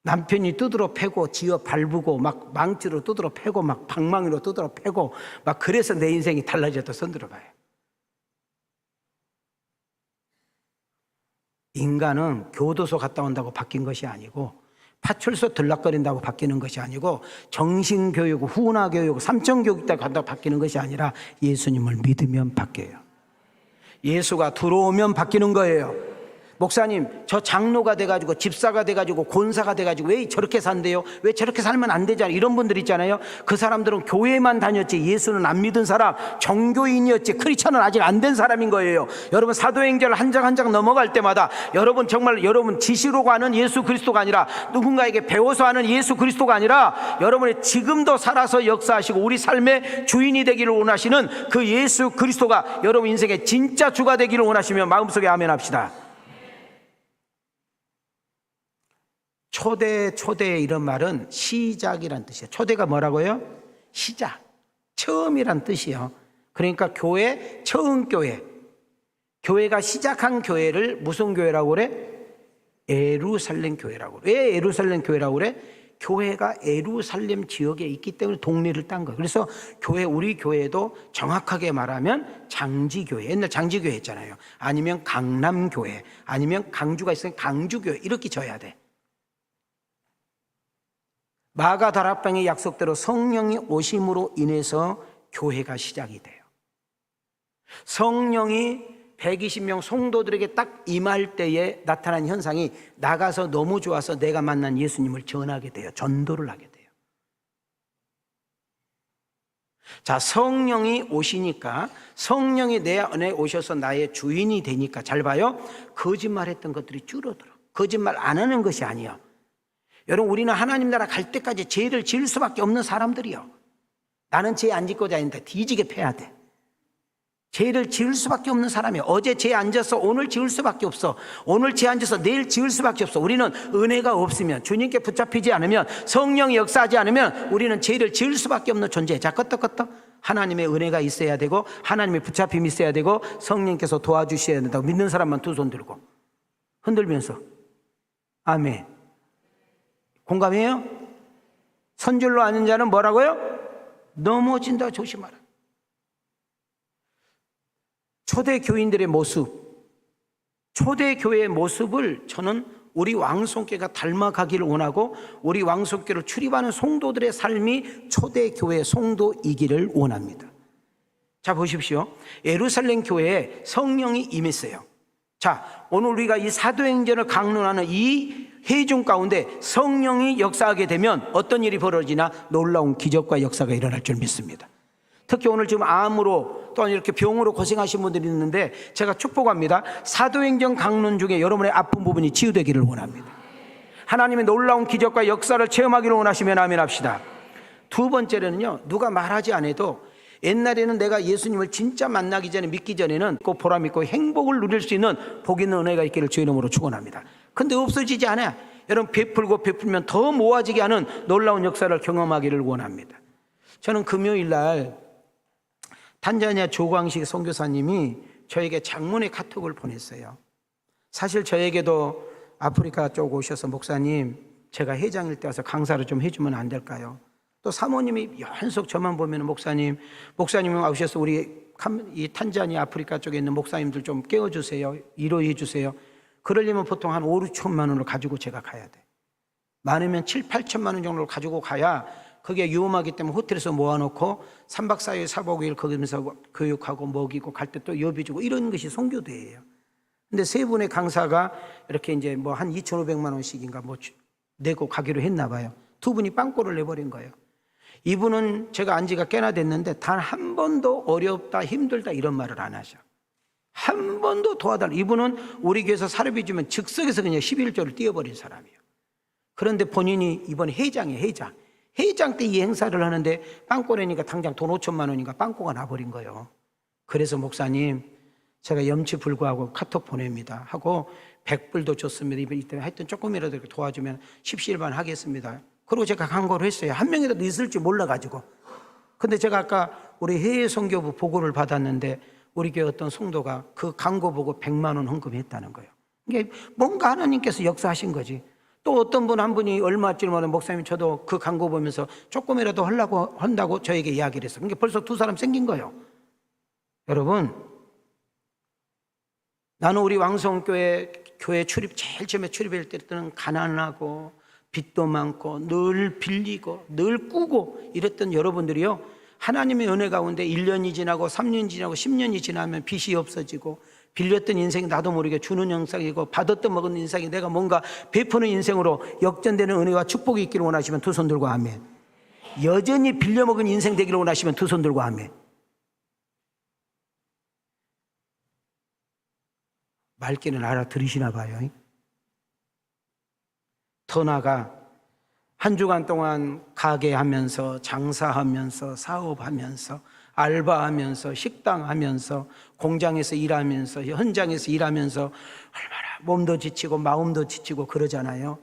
Speaker 5: 남편이 두드러 패고 지어 밟고 막 망치로 두드러 패고 막 방망이로 두드러 패고 막 그래서 내 인생이 달라졌다. 손 들어봐요. 인간은 교도소 갔다 온다고 바뀐 것이 아니고, 파출소 들락거린다고 바뀌는 것이 아니고, 정신교육, 훈화교육, 삼천교육 때 간다고 바뀌는 것이 아니라 예수님을 믿으면 바뀌어요. 예수가 들어오면 바뀌는 거예요. 목사님, 저 장로가 돼가지고 집사가 돼가지고 권사가 돼가지고 왜 저렇게 산대요? 왜 저렇게 살면 안 되잖아요. 이런 분들 있잖아요. 그 사람들은 교회만 다녔지 예수는 안 믿은 사람, 정교인이었지 크리스천은 아직 안 된 사람인 거예요. 여러분, 사도행전 한 장 한 장 넘어갈 때마다 여러분 정말 여러분 지시로 아는 예수 그리스도가 아니라 누군가에게 배워서 아는 예수 그리스도가 아니라 여러분이 지금도 살아서 역사하시고 우리 삶의 주인이 되기를 원하시는 그 예수 그리스도가 여러분 인생의 진짜 주가 되기를 원하시면 마음속에 아멘 합시다. 초대 이런 말은 시작이란 뜻이에요. 초대가 뭐라고요? 시작, 처음이란 뜻이에요. 그러니까 교회, 처음 교회, 교회가 시작한 교회를 무슨 교회라고 그래? 예루살렘 교회라고 그래. 왜 예루살렘 교회라고 그래? 교회가 예루살렘 지역에 있기 때문에 동네를 딴 거예요. 그래서 우리 교회도 정확하게 말하면 장지교회, 옛날 장지교회 했잖아요. 아니면 강남교회, 아니면 강주가 있으면 강주교회, 이렇게 져야 돼. 마가 다락방의 약속대로 성령이 오심으로 인해서 교회가 시작이 돼요. 성령이 120명 성도들에게 딱 임할 때에 나타난 현상이 나가서 너무 좋아서 내가 만난 예수님을 전하게 돼요. 전도를 하게 돼요. 자, 성령이 오시니까, 성령이 내 안에 오셔서 나의 주인이 되니까, 잘 봐요. 거짓말했던 것들이 줄어들어. 거짓말 안 하는 것이 아니에요. 여러분, 우리는 하나님 나라 갈 때까지 죄를 지을 수밖에 없는 사람들이요. 나는 죄 안 짓고자 했는데 뒤지게 패야 돼. 죄를 지을 수밖에 없는 사람이에요. 어제 죄 안 져서 오늘 지을 수밖에 없어. 오늘 죄 안 져서 내일 지을 수밖에 없어. 우리는 은혜가 없으면, 주님께 붙잡히지 않으면, 성령이 역사하지 않으면 우리는 죄를 지을 수밖에 없는 존재. 자, 끄떡끄떡 하나님의 은혜가 있어야 되고, 하나님의 붙잡힘이 있어야 되고, 성령께서 도와주셔야 된다고 믿는 사람만 두 손 들고 흔들면서 아멘. 공감해요? 선줄로 아는 자는 뭐라고요? 넘어진다 조심하라. 초대 교인들의 모습, 초대 교회의 모습을 저는 우리 왕성교회가 닮아가기를 원하고, 우리 왕성교회를 출입하는 성도들의 삶이 초대 교회 성도이기를 원합니다. 자, 보십시오. 예루살렘 교회에 성령이 임했어요. 자, 오늘 우리가 이 사도행전을 강론하는 이 회중 가운데 성령이 역사하게 되면 어떤 일이 벌어지나 놀라운 기적과 역사가 일어날 줄 믿습니다. 특히 오늘 지금 암으로 또는 이렇게 병으로 고생하신 분들이 있는데 제가 축복합니다. 사도행전 강론 중에 여러분의 아픈 부분이 치유되기를 원합니다. 하나님의 놀라운 기적과 역사를 체험하기를 원하시면 아멘 합시다. 두 번째로는요, 누가 말하지 않아도 옛날에는 내가 예수님을 진짜 만나기 전에, 믿기 전에는 꼭 보람 있고 행복을 누릴 수 있는 복 있는 은혜가 있기를 주의 이름으로 축원합니다. 근데 없어지지 않아요. 여러분, 베풀고 베풀면 더 모아지게 하는 놀라운 역사를 경험하기를 원합니다. 저는 금요일 날 탄자니아 조광식 선교사님이 저에게 장문의 카톡을 보냈어요. 사실 저에게도 아프리카 쪽 오셔서 목사님, 제가 회장일 때 와서 강사를 좀 해주면 안 될까요? 또 사모님이 연속 저만 보면 목사님 오셔서 우리 이 탄자니아 아프리카 쪽에 있는 목사님들 좀 깨워주세요. 위로해 주세요. 그러려면 보통 한 5, 6천만 원을 가지고 제가 가야 돼. 많으면 7, 8천만 원 정도를 가지고 가야 그게 위험하기 때문에 호텔에서 모아놓고 3박 4일 4박 5일 거기면서 교육하고 먹이고 갈 때 또 여비 주고 이런 것이 선교대예요. 근데 세 분의 강사가 이렇게 이제 뭐 한 2,500만 원씩인가 뭐 내고 가기로 했나 봐요. 두 분이 빵꾸를 내버린 거예요. 이분은 제가 안 지가 꽤나 됐는데 단 한 번도 어렵다, 힘들다 이런 말을 안 하셔. 한 번도 도와달라. 이분은 우리 교회에서 사례비 주면 즉석에서 그냥 11조를 띄워버린 사람이에요. 그런데 본인이 이번에 회장이에요. 회장 때 이 행사를 하는데 빵꾸 내니까 당장 돈 5천만 원인가 빵꾸가 나버린 거예요. 그래서 목사님, 제가 염치 불구하고 카톡 보냅니다 하고 100불도 줬습니다. 이때 하여튼 조금이라도 이렇게 도와주면 십시일반 하겠습니다. 그리고 제가 광고를 했어요. 한 명이라도 있을지 몰라가지고. 근데 제가 아까 우리 해외 선교부 보고를 받았는데 우리 교회 어떤 성도가 그 광고 보고 100만 원 헌금했다는 거예요. 이게 뭔가 하나님께서 역사하신 거지. 또 어떤 분 한 분이 얼마쯤 만에 목사님 저도 그 광고 보면서 조금이라도 하려고 한다고 저에게 이야기를 했어요. 그러니까 벌써 두 사람 생긴 거예요. 여러분, 나는 우리 왕성교회 제일 처음에 출입할 때는 가난하고 빚도 많고 늘 빌리고 늘 꾸고 이랬던 여러분들이요, 하나님의 은혜 가운데 1년이 지나고 3년이 지나고 10년이 지나면 빚이 없어지고 빌렸던 인생이 나도 모르게 주는 영상이고 받았던 먹은 인생이 내가 뭔가 베푸는 인생으로 역전되는 은혜와 축복이 있기를 원하시면 두 손 들고 아멘. 여전히 빌려먹은 인생 되기를 원하시면 두 손 들고 아멘. 말귀는 알아들으시나 봐요. 더 나아가 한 주간 동안 가게하면서 장사하면서 사업하면서 알바하면서 식당하면서 공장에서 일하면서 현장에서 일하면서 얼마나 몸도 지치고 마음도 지치고 그러잖아요.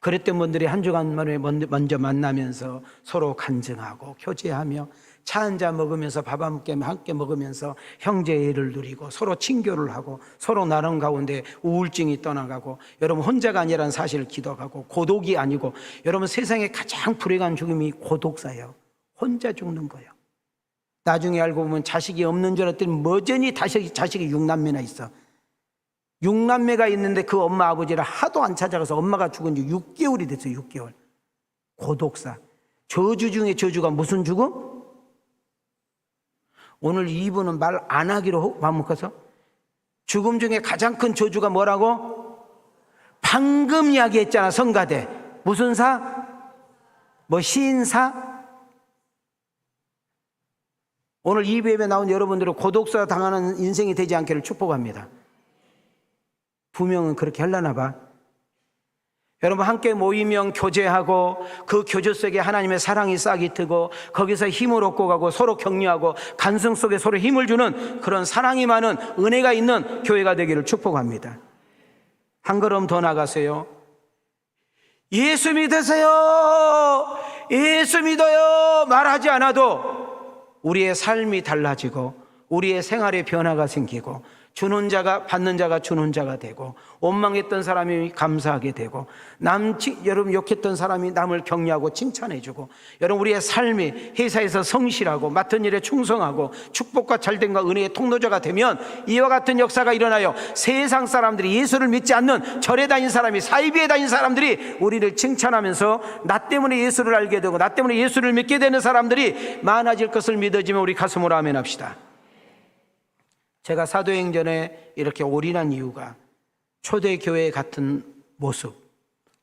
Speaker 5: 그랬던 분들이 한 주간 만에 먼저 만나면서 서로 간증하고 교제하며 차 한잔 먹으면서 밥 함께 먹으면서 형제애를 누리고 서로 친교를 하고 서로 나눈 가운데 우울증이 떠나가고 여러분 혼자가 아니라는 사실을 기도하고 고독이 아니고 여러분 세상에 가장 불행한 죽음이 고독사예요. 혼자 죽는 거예요. 나중에 알고 보면 자식이 없는 줄 알았더니 여전히 자식이 6남매나 있어. 6남매가 있는데 그 엄마 아버지를 하도 안 찾아가서 엄마가 죽은 지 6개월이 됐어요. 6개월. 고독사. 저주 중에 저주가 무슨 죽음? 오늘 이분은 말 안 하기로 반복해서 죽음 중에 가장 큰 저주가 뭐라고? 방금 이야기했잖아. 성가대 무슨 사? 뭐 시인사? 오늘 이 예배에 나온 여러분들은 고독사 당하는 인생이 되지 않기를 축복합니다. 부명은 그렇게 하려나 봐. 여러분 함께 모이면 교제하고 그 교제 속에 하나님의 사랑이 싹이 트고 거기서 힘을 얻고 가고 서로 격려하고 간성 속에 서로 힘을 주는 그런 사랑이 많은 은혜가 있는 교회가 되기를 축복합니다. 한 걸음 더 나가세요. 예수 믿으세요. 예수 믿어요. 말하지 않아도 우리의 삶이 달라지고 우리의 생활에 변화가 생기고 주는 자가 받는 자가 주는 자가 되고 원망했던 사람이 감사하게 되고 여러분 욕했던 사람이 남을 격려하고 칭찬해주고 여러분 우리의 삶이 회사에서 성실하고 맡은 일에 충성하고 축복과 잘됨과 은혜의 통로자가 되면 이와 같은 역사가 일어나요. 세상 사람들이 예수를 믿지 않는 절에 다닌 사람이 사이비에 다닌 사람들이 우리를 칭찬하면서 나 때문에 예수를 알게 되고 나 때문에 예수를 믿게 되는 사람들이 많아질 것을 믿어지면 우리 가슴으로 아멘합시다. 제가 사도행전에 이렇게 올인한 이유가 초대교회 같은 모습,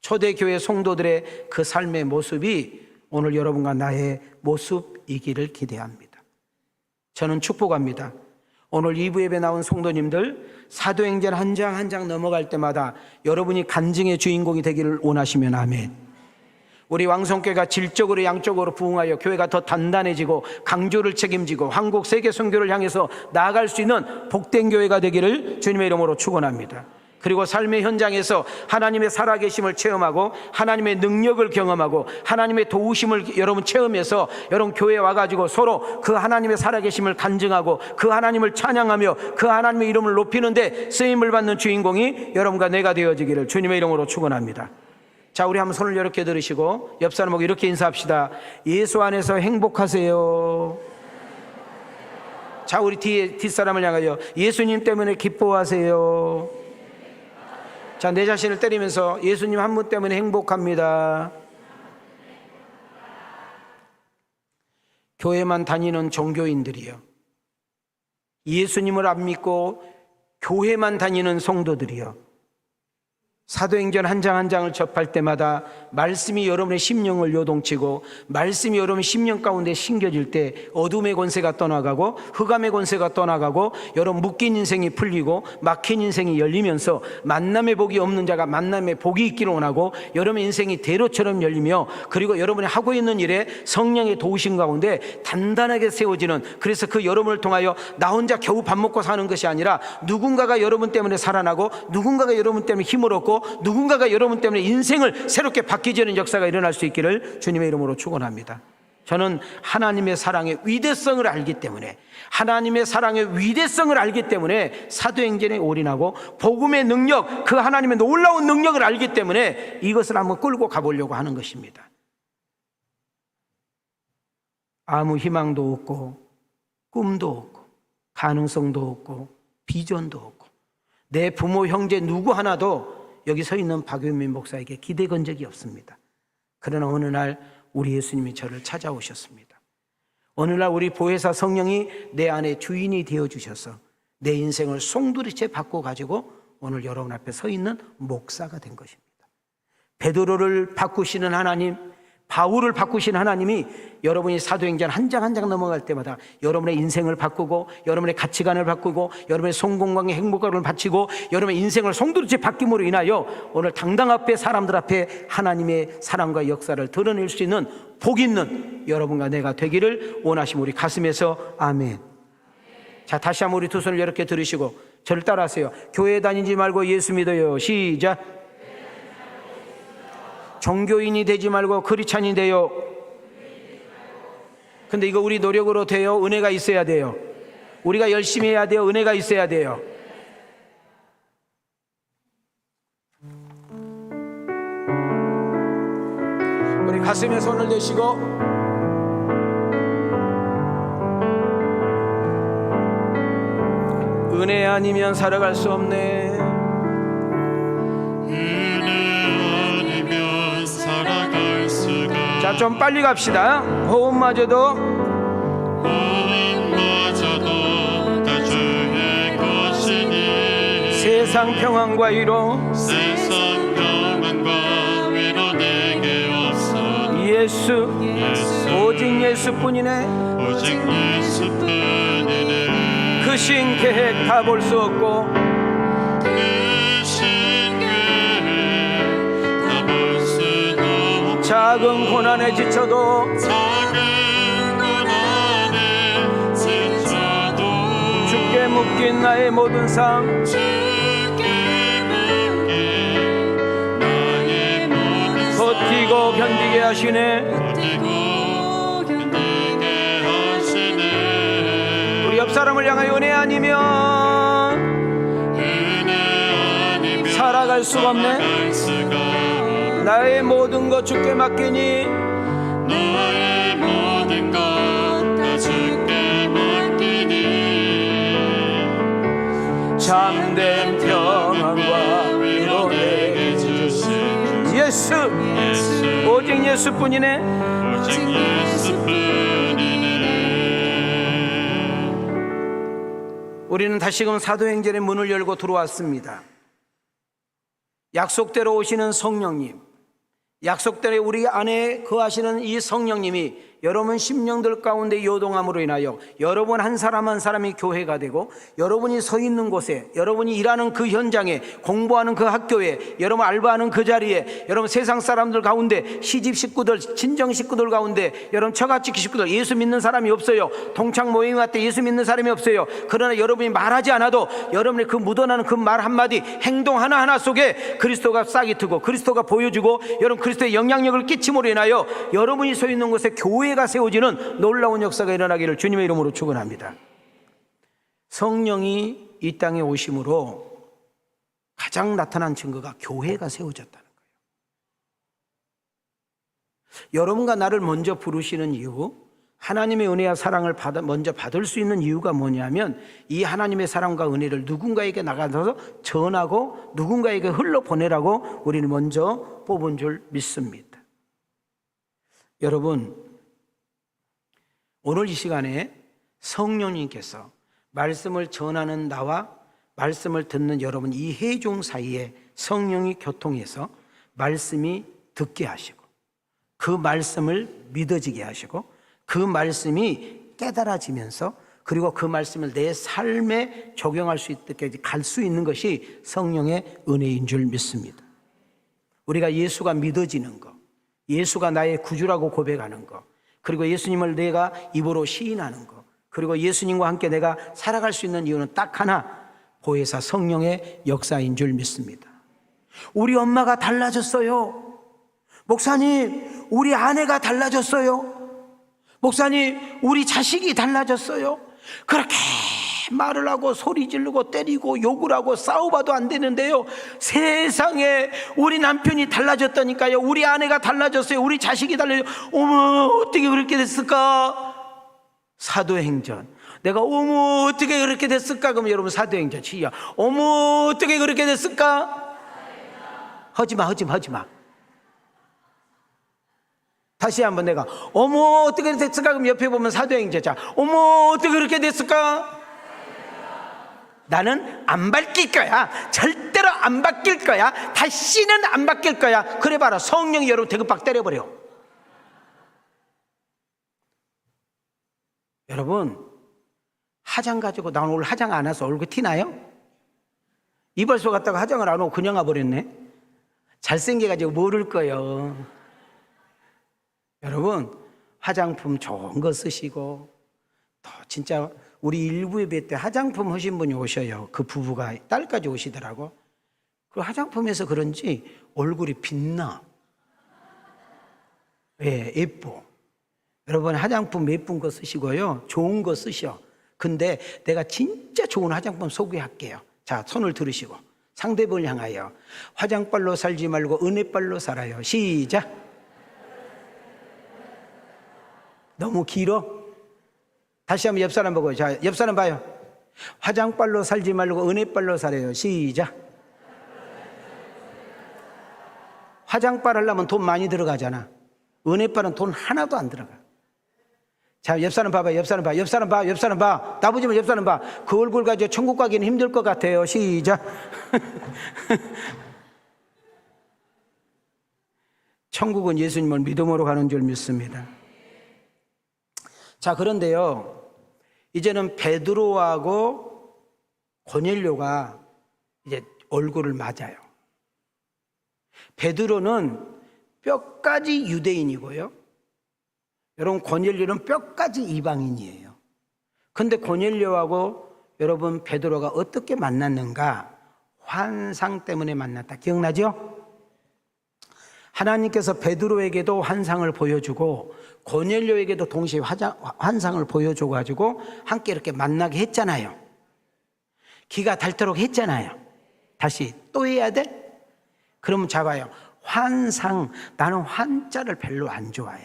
Speaker 5: 초대교회 성도들의 그 삶의 모습이 오늘 여러분과 나의 모습이기를 기대합니다. 저는 축복합니다. 오늘 2부 예배 나온 성도님들 사도행전 한 장 한 장 넘어갈 때마다 여러분이 간증의 주인공이 되기를 원하시면 아멘. 우리 왕성교회가 질적으로 양적으로 부흥하여 교회가 더 단단해지고 강조를 책임지고 한국 세계 선교를 향해서 나아갈 수 있는 복된 교회가 되기를 주님의 이름으로 축원합니다. 그리고 삶의 현장에서 하나님의 살아계심을 체험하고 하나님의 능력을 경험하고 하나님의 도우심을 여러분 체험해서 여러분 교회에 와가지고 서로 그 하나님의 살아계심을 간증하고 그 하나님을 찬양하며 그 하나님의 이름을 높이는데 쓰임을 받는 주인공이 여러분과 내가 되어지기를 주님의 이름으로 축원합니다. 자, 우리 한번 손을 이렇게 들으시고 옆 사람하고 이렇게 인사합시다. 예수 안에서 행복하세요. 자, 우리 뒷사람을 향하여 예수님 때문에 기뻐하세요. 자, 내 자신을 때리면서 예수님 한 분 때문에 행복합니다. 교회만 다니는 종교인들이요, 예수님을 안 믿고 교회만 다니는 성도들이요, 사도행전 한 장 한 장을 접할 때마다 말씀이 여러분의 심령을 요동치고 말씀이 여러분의 심령 가운데 심겨질 때 어둠의 권세가 떠나가고 흑암의 권세가 떠나가고 여러분 묶인 인생이 풀리고 막힌 인생이 열리면서 만남의 복이 없는 자가 만남의 복이 있기를 원하고 여러분의 인생이 대로처럼 열리며 그리고 여러분이 하고 있는 일에 성령의 도우심 가운데 단단하게 세워지는, 그래서 그 여러분을 통하여 나 혼자 겨우 밥 먹고 사는 것이 아니라 누군가가 여러분 때문에 살아나고 누군가가 여러분 때문에 힘을 얻고 누군가가 여러분 때문에 인생을 새롭게 바뀌지는 역사가 일어날 수 있기를 주님의 이름으로 축원합니다. 저는 하나님의 사랑의 위대성을 알기 때문에 하나님의 사랑의 위대성을 알기 때문에 사도행전에 올인하고 복음의 능력, 그 하나님의 놀라운 능력을 알기 때문에 이것을 한번 끌고 가보려고 하는 것입니다. 아무 희망도 없고 꿈도 없고 가능성도 없고 비전도 없고 내 부모 형제 누구 하나도 여기 서 있는 박윤민 목사에게 기대 건 적이 없습니다. 그러나 어느 날 우리 예수님이 저를 찾아오셨습니다. 어느 날 우리 보혜사 성령이 내 안에 주인이 되어주셔서 내 인생을 송두리째 바꿔가지고 오늘 여러분 앞에 서 있는 목사가 된 것입니다. 베드로를 바꾸시는 하나님, 바울을 바꾸신 하나님이 여러분이 사도행전 한 장 한 장 넘어갈 때마다 여러분의 인생을 바꾸고 여러분의 가치관을 바꾸고 여러분의 성공관계 행복감을 바치고 여러분의 인생을 송두리째 바뀜으로 인하여 오늘 당당 앞에 사람들 앞에 하나님의 사랑과 역사를 드러낼 수 있는 복 있는 여러분과 내가 되기를 원하시면 우리 가슴에서 아멘. 자, 다시 한번 우리 두 손을 이렇게 들으시고 저를 따라하세요. 교회 다니지 말고 예수 믿어요. 시작. 종교인이 되지 말고 크리스찬이 돼요. 근데 이거 우리 노력으로 돼요? 은혜가 있어야 돼요? 우리가 열심히 해야 돼요? 은혜가 있어야 돼요? 우리 가슴에 손을 대시고 은혜 아니면 살아갈 수 없네. 자, 좀 빨리 갑시다. 호흡마저도
Speaker 1: 다 주의 것이니
Speaker 5: 세상 평안과 위로
Speaker 1: 세상 평안과 위로 내게 없으니
Speaker 5: 예수 오직 예수뿐이네.
Speaker 1: 오직 예수뿐이네.
Speaker 5: 그 신 계획 다 볼 수 없고
Speaker 1: 그 신계획 다 볼 수도 없고
Speaker 5: 작은 고난에 지쳐도
Speaker 1: 작은 고난에 지쳐도
Speaker 5: 주께 묶인 나의 모든 삶
Speaker 1: 주께 묶인 나의 모든
Speaker 5: 버티고 견디게 하시네.
Speaker 1: 버티고 견디게 하시네.
Speaker 5: 우리 옆 사람을 향하여 은혜 아니면 살아갈 수가 없네.
Speaker 1: 살아갈 수가
Speaker 5: 나의 모든 것 주께 맡기니
Speaker 1: 너의 모든 것 다 주께 맡기니
Speaker 5: 참된 평안과 위로
Speaker 1: 내게
Speaker 5: 내게
Speaker 1: 주신
Speaker 5: 예수
Speaker 1: 예수
Speaker 5: 오직 예수뿐이네.
Speaker 1: 오직 예수뿐이네.
Speaker 5: 우리는 다시금 사도행전의 문을 열고 들어왔습니다. 약속대로 오시는 성령님, 약속대로 우리 안에 거하시는 이 성령님이 여러분 심령들 가운데 요동함으로 인하여 여러분 한 사람 한 사람이 교회가 되고 여러분이 서 있는 곳에, 여러분이 일하는 그 현장에, 공부하는 그 학교에, 여러분 알바하는 그 자리에, 여러분 세상 사람들 가운데, 시집 식구들, 친정 식구들 가운데, 여러분 처갓집 식구들, 예수 믿는 사람이 없어요. 동창 모임 때 예수 믿는 사람이 없어요. 그러나 여러분이 말하지 않아도 여러분의 그 묻어나는 그 말 한마디, 행동 하나하나 속에 그리스도가 싹이 트고 그리스도가 보여주고 여러분 그리스도의 영향력을 끼침으로 인하여 여러분이 서 있는 곳에 교회가 세워지는 놀라운 역사가 일어나기를 주님의 이름으로 축원합니다. 성령이 이 땅에 오심으로 가장 나타난 증거가 교회가 세워졌다는 거예요. 여러분과 나를 먼저 부르시는 이유, 하나님의 은혜와 사랑을 먼저 받을 수 있는 이유가 뭐냐면 이 하나님의 사랑과 은혜를 누군가에게 나가서 전하고 누군가에게 흘러보내라고 우리는 먼저 뽑은 줄 믿습니다. 여러분, 오늘 이 시간에 성령님께서 말씀을 전하는 나와 말씀을 듣는 여러분 이 회중 사이에 성령이 교통해서 말씀이 듣게 하시고 그 말씀을 믿어지게 하시고 그 말씀이 깨달아지면서 그리고 그 말씀을 내 삶에 적용할 수 있게 갈 수 있는 것이 성령의 은혜인 줄 믿습니다. 우리가 예수가 믿어지는 것, 예수가 나의 구주라고 고백하는 것, 그리고 예수님을 내가 입으로 시인하는 것, 그리고 예수님과 함께 내가 살아갈 수 있는 이유는 딱 하나, 보혜사 성령의 역사인 줄 믿습니다. 우리 엄마가 달라졌어요. 목사님, 우리 아내가 달라졌어요. 목사님, 우리 자식이 달라졌어요. 그렇게 말을 하고 소리 지르고 때리고 욕을 하고 싸워봐도 안 되는데요, 세상에 우리 남편이 달라졌다니까요. 우리 아내가 달라졌어요. 우리 자식이 달라졌어요. 어머, 어떻게 그렇게 됐을까? 사도행전. 내가 어머 어떻게 그렇게 됐을까? 그럼 여러분 사도행전 시작. 어머 어떻게 그렇게 됐을까? 하지마. 다시 한번 내가 어머 어떻게 됐을까? 그럼 옆에 보면 사도행전. 자, 어머 어떻게 그렇게 됐을까? 나는 안 바뀔 거야. 절대로 안 바뀔 거야. 다시는 안 바뀔 거야. 그래 봐라. 성령이 여러분 대급박 때려버려. 여러분, 화장 가지고 나 오늘 화장 안 와서 얼굴 티나요? 이발소 갔다가 화장을 안 하고 그냥 와버렸네. 잘생겨가지고 모를 거예요. 여러분, 화장품 좋은 거 쓰시고, 더 진짜 우리 일부 예배 때 화장품 하신 분이 오셔요. 그 부부가 딸까지 오시더라고. 그 화장품에서 그런지 얼굴이 빛나. 예, 예뻐. 여러분, 화장품 예쁜 거 쓰시고요. 좋은 거 쓰셔. 근데 내가 진짜 좋은 화장품 소개할게요. 자, 손을 들으시고 상대방을 향하여 화장빨로 살지 말고 은혜빨로 살아요. 시작. 너무 길어? 다시 한번 옆 사람 보고. 자, 옆 사람 봐요. 화장빨로 살지 말고 은혜빨로 살아요. 시작. 화장빨 하려면 돈 많이 들어가잖아. 은혜빨은 돈 하나도 안 들어가. 자, 옆 사람 봐봐. 옆 사람 봐. 옆 사람 봐. 옆 사람 봐. 나보지 마. 옆 사람 봐. 그 얼굴 가지고 천국 가기는 힘들 것 같아요. 시작. 천국은 예수님을 믿음으로 가는 줄 믿습니다. 자, 그런데요, 이제는 베드로하고 고넬료가 이제 얼굴을 맞아요. 베드로는 뼈까지 유대인이고요, 여러분 고넬료는 뼈까지 이방인이에요. 근데 고넬료하고 여러분 베드로가 어떻게 만났는가? 환상 때문에 만났다. 기억나죠? 하나님께서 베드로에게도 환상을 보여주고 고넬료에게도 동시에 환상을 보여줘가지고 함께 이렇게 만나게 했잖아요. 기가 닳도록 했잖아요. 다시 또 해야 돼? 그러면 잡아요. 환상, 나는 환자를 별로 안 좋아해.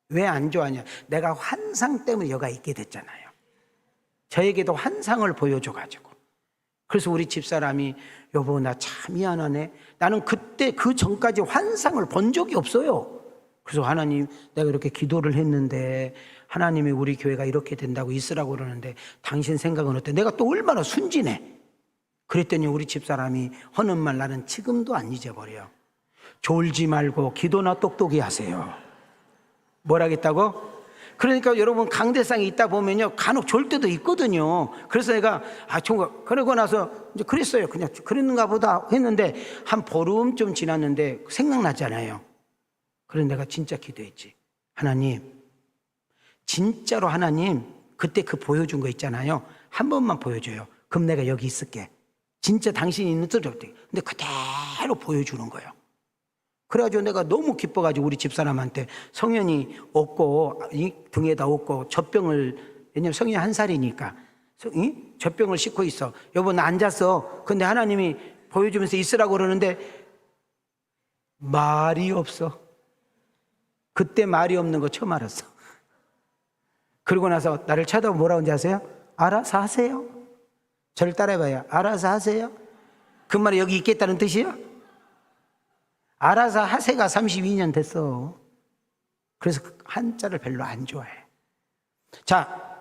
Speaker 5: 왜 안 좋아하냐? 내가 환상 때문에 여가 있게 됐잖아요. 저에게도 환상을 보여줘가지고. 그래서 우리 집사람이 여보 나 참 미안하네. 나는 그때 그 전까지 환상을 본 적이 없어요. 그래서 하나님, 내가 이렇게 기도를 했는데 하나님이 우리 교회가 이렇게 된다고 있으라고 그러는데 당신 생각은 어때? 내가 또 얼마나 순진해. 그랬더니 우리 집사람이 하는 말 나는 지금도 안 잊어버려. 졸지 말고 기도나 똑똑히 하세요. 뭐라겠다고? 그러니까 여러분 강대상이 있다 보면요 간혹 졸 때도 있거든요. 그래서 내가 총각 그러고 나서 이제 그랬어요. 그냥 그랬는가 보다 했는데 한 보름쯤 지났는데 생각나잖아요. 그래서 내가 진짜 기도했지. 하나님, 진짜로 하나님 그때 그 보여준 거 있잖아요. 한 번만 보여줘요. 그럼 내가 여기 있을게. 진짜 당신이 있는 뜻을 어떻게? 근데 그대로 보여주는 거예요. 그래가지고 내가 너무 기뻐가지고 우리 집사람한테 성현이 업고 이 등에다 업고 젖병을, 왜냐면 성현이 1살이니까 젖병을 싣고 있어. 여보 나 앉았어. 근데 하나님이 보여주면서 있으라고 그러는데 말이 없어. 그때 말이 없는 거 처음 알았어. 그러고 나서 나를 쳐다보고 뭐라고 하는지 아세요? 알아서 하세요. 저를 따라해봐요. 알아서 하세요. 그 말이 여기 있겠다는 뜻이요? 알아서 하세가 32년 됐어. 그래서 한자를 별로 안 좋아해. 자,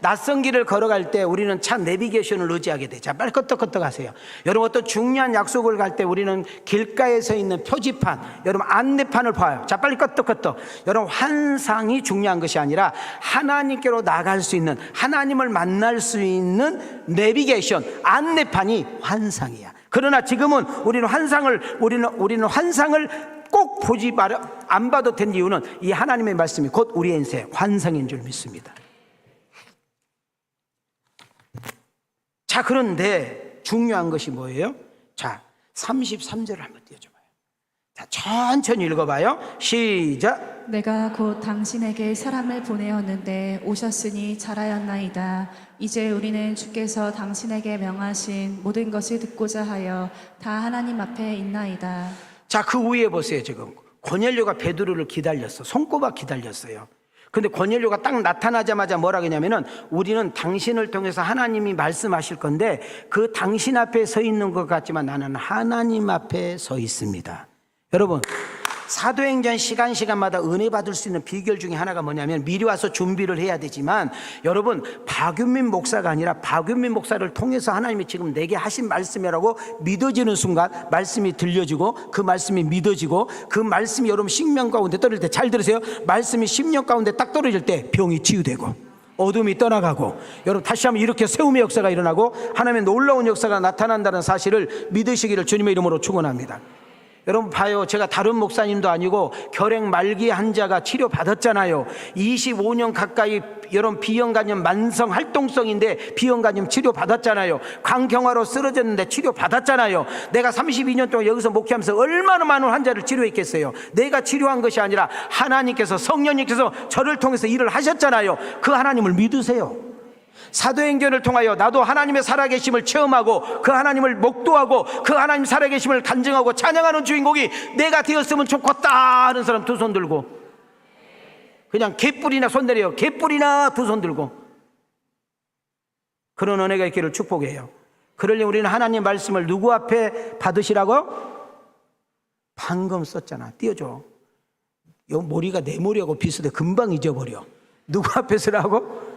Speaker 5: 낯선 길을 걸어갈 때 우리는 차 내비게이션을 의지하게 돼. 자, 빨리 끄떡끄떡 하세요. 여러분 어떤 중요한 약속을 갈 때 우리는 길가에 서 있는 표지판, 여러분 안내판을 봐요. 자, 빨리 끄떡끄떡. 여러분 환상이 중요한 것이 아니라 하나님께로 나갈 수 있는, 하나님을 만날 수 있는 내비게이션, 안내판이 환상이야. 그러나 지금은 우리는 환상을 꼭 보지 안 봐도 된 이유는 이 하나님의 말씀이 곧 우리의 인생 환상인 줄 믿습니다. 자, 그런데 중요한 것이 뭐예요? 자, 33절을 한번 띄워줘봐요. 자, 천천히 읽어봐요. 시작.
Speaker 6: 내가 곧 당신에게 사람을 보내었는데 오셨으니 잘하였나이다. 이제 우리는 주께서 당신에게 명하신 모든 것을 듣고자 하여 다 하나님 앞에 있나이다.
Speaker 5: 자, 그 위에 보세요. 지금 고넬료가 베드로를 기다렸어. 손꼽아 기다렸어요. 근데 고넬료가 딱 나타나자마자 뭐라 그러냐면은 우리는 당신을 통해서 하나님이 말씀하실 건데 그 당신 앞에 서 있는 것 같지만 나는 하나님 앞에 서 있습니다. 여러분 사도행전 시간마다 은혜 받을 수 있는 비결 중에 하나가 뭐냐면 미리 와서 준비를 해야 되지만 여러분 박윤민 목사가 아니라 박윤민 목사를 통해서 하나님이 지금 내게 하신 말씀이라고 믿어지는 순간 말씀이 들려지고 그 말씀이 믿어지고 그 말씀이 여러분 생명 가운데 떨어질 때 잘 들으세요. 말씀이 심령 가운데 딱 떨어질 때 병이 치유되고 어둠이 떠나가고 여러분 다시 한번 이렇게 세움의 역사가 일어나고 하나님의 놀라운 역사가 나타난다는 사실을 믿으시기를 주님의 이름으로 축원합니다. 여러분 봐요. 제가 다른 목사님도 아니고 결핵 말기 환자가 치료 받았잖아요. 25년 가까이 여러분 비형 간염 만성 활동성인데 비형 간염 치료 받았잖아요. 광경화로 쓰러졌는데 치료 받았잖아요. 내가 32년 동안 여기서 목회하면서 얼마나 많은 환자를 치료했겠어요. 내가 치료한 것이 아니라 하나님께서 성령님께서 저를 통해서 일을 하셨잖아요. 그 하나님을 믿으세요. 사도행전을 통하여 나도 하나님의 살아계심을 체험하고 그 하나님을 목도하고 그 하나님 살아계심을 간증하고 찬양하는 주인공이 내가 되었으면 좋겠다 하는 사람 두 손 들고, 그냥 개뿔이나 손 내려요. 개뿔이나 두 손 들고. 그런 은혜가 있기를 축복해요. 그러려면 우리는 하나님 말씀을 누구 앞에 받으시라고? 방금 썼잖아. 띄워줘. 요 머리가 내 머리하고 비슷해. 금방 잊어버려. 누구 앞에 쓰라고?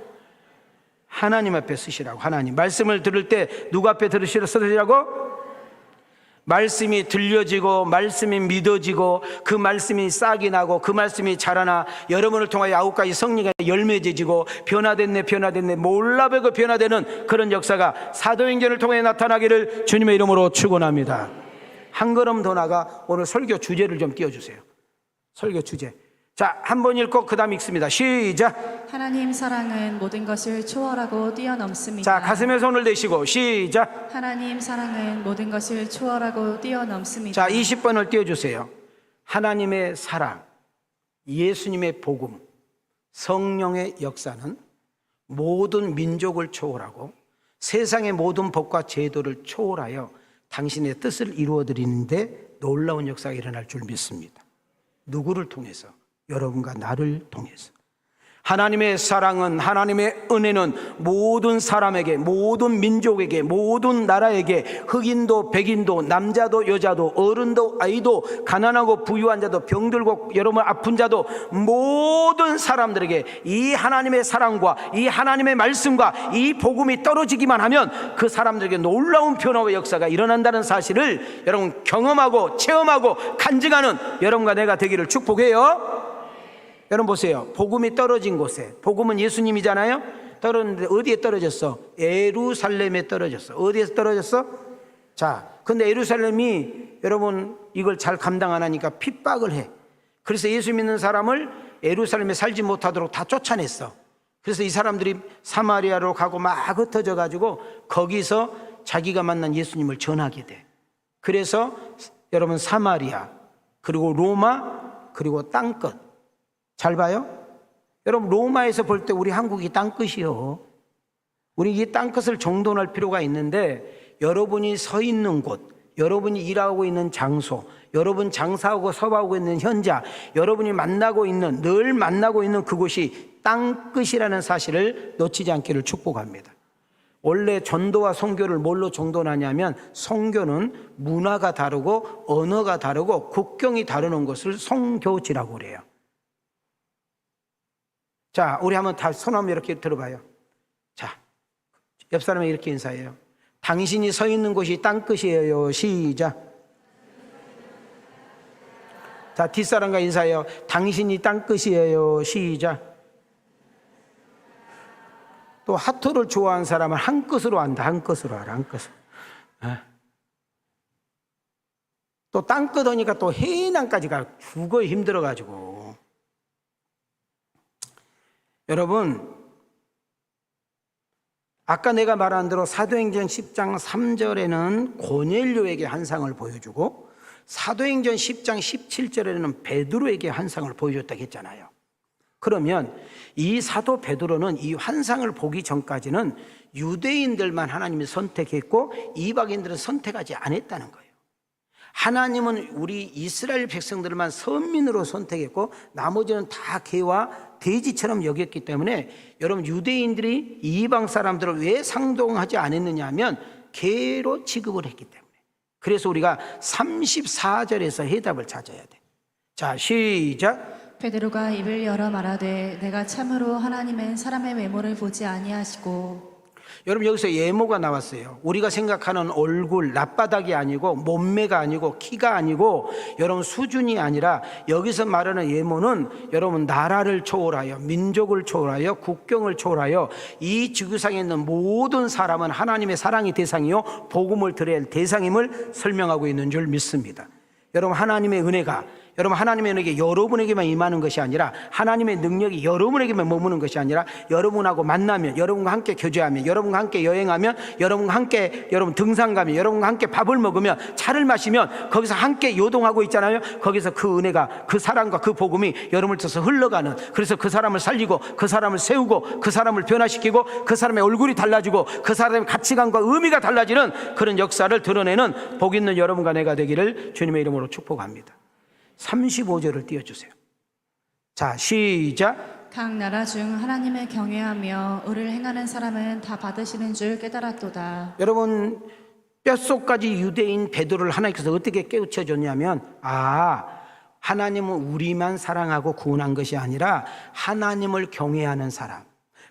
Speaker 5: 하나님 앞에 쓰시라고. 하나님 말씀을 들을 때 누구 앞에 쓰시라고? 말씀이 들려지고 말씀이 믿어지고 그 말씀이 싹이 나고 그 말씀이 자라나 여러분을 통하여 9가지 성리가 열매지고 변화됐네 몰라보고 변화되는 그런 역사가 사도행전을 통해 나타나기를 주님의 이름으로 축원합니다. 한 걸음 더 나가 오늘 설교 주제를 좀 띄워주세요. 설교 주제. 자, 한 번 읽고 그 다음 읽습니다. 시작.
Speaker 6: 하나님 사랑은 모든 것을 초월하고 뛰어넘습니다.
Speaker 5: 자, 가슴에 손을 대시고 시작.
Speaker 6: 하나님 사랑은 모든 것을 초월하고 뛰어넘습니다.
Speaker 5: 자, 20번을 띄워주세요. 하나님의 사랑, 예수님의 복음, 성령의 역사는 모든 민족을 초월하고 세상의 모든 법과 제도를 초월하여 당신의 뜻을 이루어드리는데 놀라운 역사가 일어날 줄 믿습니다. 누구를 통해서? 여러분과 나를 통해서. 하나님의 사랑은, 하나님의 은혜는 모든 사람에게, 모든 민족에게, 모든 나라에게, 흑인도 백인도 남자도 여자도 어른도 아이도 가난하고 부유한 자도 병들고 여러분 아픈 자도 모든 사람들에게 이 하나님의 사랑과 이 하나님의 말씀과 이 복음이 떨어지기만 하면 그 사람들에게 놀라운 변화와 역사가 일어난다는 사실을 여러분 경험하고 체험하고 간증하는 여러분과 내가 되기를 축복해요. 여러분 보세요. 복음이 떨어진 곳에, 복음은 예수님이잖아요. 떨어졌는데 어디에 떨어졌어? 예루살렘에 떨어졌어. 어디에서 떨어졌어? 자, 근데 예루살렘이 여러분 이걸 잘 감당 안 하니까 핍박을 해. 그래서 예수 믿는 사람을 예루살렘에 살지 못하도록 다 쫓아냈어. 그래서 이 사람들이 사마리아로 가고 막 흩어져 가지고 거기서 자기가 만난 예수님을 전하게 돼. 그래서 여러분 사마리아 그리고 로마 그리고 땅끝. 잘 봐요. 여러분 로마에서 볼 때 우리 한국이 땅끝이요. 우리 이 땅끝을 정돈할 필요가 있는데 여러분이 서 있는 곳, 여러분이 일하고 있는 장소, 여러분 장사하고 서하고 있는 현장, 여러분이 만나고 있는 늘 만나고 있는 그곳이 땅끝이라는 사실을 놓치지 않기를 축복합니다. 원래 전도와 선교를 뭘로 정돈하냐면 선교는 문화가 다르고 언어가 다르고 국경이 다르는 것을 선교지라고 그래요. 자, 우리 한번 다 손 한번 이렇게 들어봐요. 자, 옆 사람에게 이렇게 인사해요. 당신이 서 있는 곳이 땅끝이에요. 시작. 자, 뒷사람과 인사해요. 당신이 땅끝이에요. 시작. 또 하토를 좋아하는 사람은 한 끝으로 한다. 한 끝으로 하라. 한 끝으로. 또 땅끝 하니까 또 해남까지 가. 죽어 힘들어가지고. 여러분, 아까 내가 말한 대로 사도행전 10장 3절에는 고넬료에게 환상을 보여주고 사도행전 10장 17절에는 베드로에게 환상을 보여줬다고 했잖아요. 그러면 이 사도 베드로는 이 환상을 보기 전까지는 유대인들만 하나님이 선택했고 이방인들은 선택하지 않았다는 거예요. 하나님은 우리 이스라엘 백성들만 선민으로 선택했고 나머지는 다 개와 돼지처럼 여겼기 때문에 여러분 유대인들이 이방 사람들을 왜 상종하지 않았느냐 하면 개로 취급을 했기 때문에. 그래서 우리가 34절에서 해답을 찾아야 돼. 자, 시작.
Speaker 6: 베드로가 입을 열어 말하되 내가 참으로 하나님은 사람의 외모를 보지 아니하시고.
Speaker 5: 여러분 여기서 예모가 나왔어요. 우리가 생각하는 얼굴, 낯바닥이 아니고 몸매가 아니고 키가 아니고 여러분 수준이 아니라 여기서 말하는 예모는 여러분 나라를 초월하여 민족을 초월하여 국경을 초월하여 이 지구상에 있는 모든 사람은 하나님의 사랑의 대상이요 복음을 들어야 할 대상임을 설명하고 있는 줄 믿습니다. 여러분 하나님의 은혜가 여러분 하나님의 은혜가 여러분에게만 임하는 것이 아니라 하나님의 능력이 여러분에게만 머무는 것이 아니라 여러분하고 만나면 여러분과 함께 교제하면 여러분과 함께 여행하면 여러분과 함께 여러분 등산 가면 여러분과 함께 밥을 먹으면 차를 마시면 거기서 함께 요동하고 있잖아요. 거기서 그 은혜가 그 사랑과 그 복음이 여러분을 통해서 흘러가는 그래서 그 사람을 살리고 그 사람을 세우고 그 사람을 변화시키고 그 사람의 얼굴이 달라지고 그 사람의 가치관과 의미가 달라지는 그런 역사를 드러내는 복 있는 여러분과 내가 되기를 주님의 이름으로 축복합니다. 35절을 띄워주세요. 자, 시작.
Speaker 6: 각 나라 중 하나님을 경외하며 의를 행하는 사람은 다 받으시는 줄 깨달았도다.
Speaker 5: 여러분 뼛속까지 유대인 베드로를 하나님께서 어떻게 깨우쳐줬냐면 하나님은 우리만 사랑하고 구원한 것이 아니라 하나님을 경외하는 사람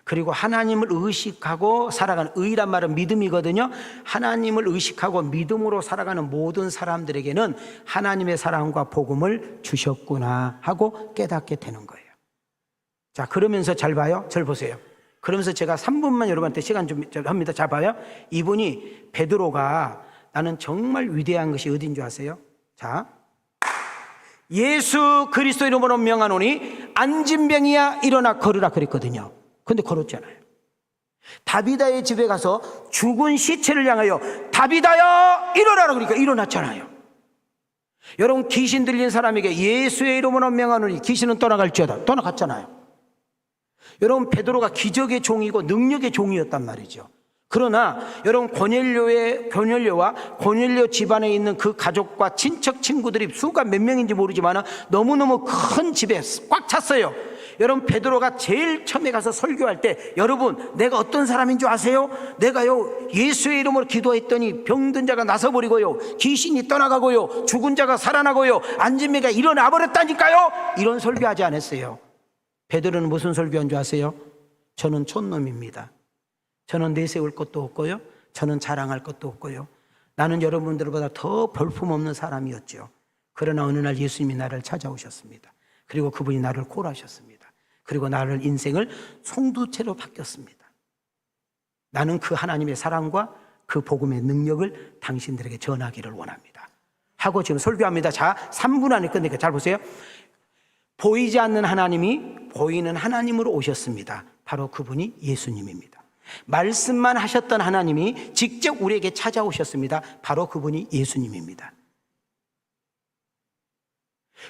Speaker 5: 그리고 하나님을 의식하고 살아가는 의란 말은 믿음이거든요. 하나님을 의식하고 믿음으로 살아가는 모든 사람들에게는 하나님의 사랑과 복음을 주셨구나 하고 깨닫게 되는 거예요. 자, 그러면서 잘 봐요. 잘 보세요. 그러면서 제가 3분만 여러분한테 시간 좀 합니다. 잘 봐요. 이분이 베드로가 나는 정말 위대한 것이 어딘 줄 아세요? 자, 예수 그리스도 이름으로 명하노니 안진병이야 일어나 걸으라 그랬거든요. 근데 걸었잖아요. 다비다의 집에 가서 죽은 시체를 향하여 다비다야 일어나라 그러니까 일어났잖아요. 여러분 귀신 들린 사람에게 예수의 이름으로 명하노니 귀신은 떠나갈지어다 떠나갔잖아요. 여러분 베드로가 기적의 종이고 능력의 종이었단 말이죠. 그러나 여러분 고넬료와 고넬료 집안에 있는 그 가족과 친척 친구들이 수가 몇 명인지 모르지만 너무너무 큰 집에 꽉 찼어요. 여러분 베드로가 제일 처음에 가서 설교할 때 여러분 내가 어떤 사람인 줄 아세요? 내가요 예수의 이름으로 기도했더니 병든 자가 나서버리고요 귀신이 떠나가고요 죽은 자가 살아나고요 안진매가 일어나 버렸다니까요. 이런 설교하지 않았어요. 베드로는 무슨 설교한 줄 아세요? 저는 촌놈입니다. 저는 내세울 것도 없고요 저는 자랑할 것도 없고요 나는 여러분들보다 더 볼품없는 사람이었죠. 그러나 어느 날 예수님이 나를 찾아오셨습니다. 그리고 그분이 나를 콜하셨습니다. 그리고 나를 인생을 송두채로 바뀌었습니다. 나는 그 하나님의 사랑과 그 복음의 능력을 당신들에게 전하기를 원합니다 하고 지금 설교합니다. 자, 3분 안에 끝내니까 잘 보세요. 보이지 않는 하나님이 보이는 하나님으로 오셨습니다. 바로 그분이 예수님입니다. 말씀만 하셨던 하나님이 직접 우리에게 찾아오셨습니다. 바로 그분이 예수님입니다.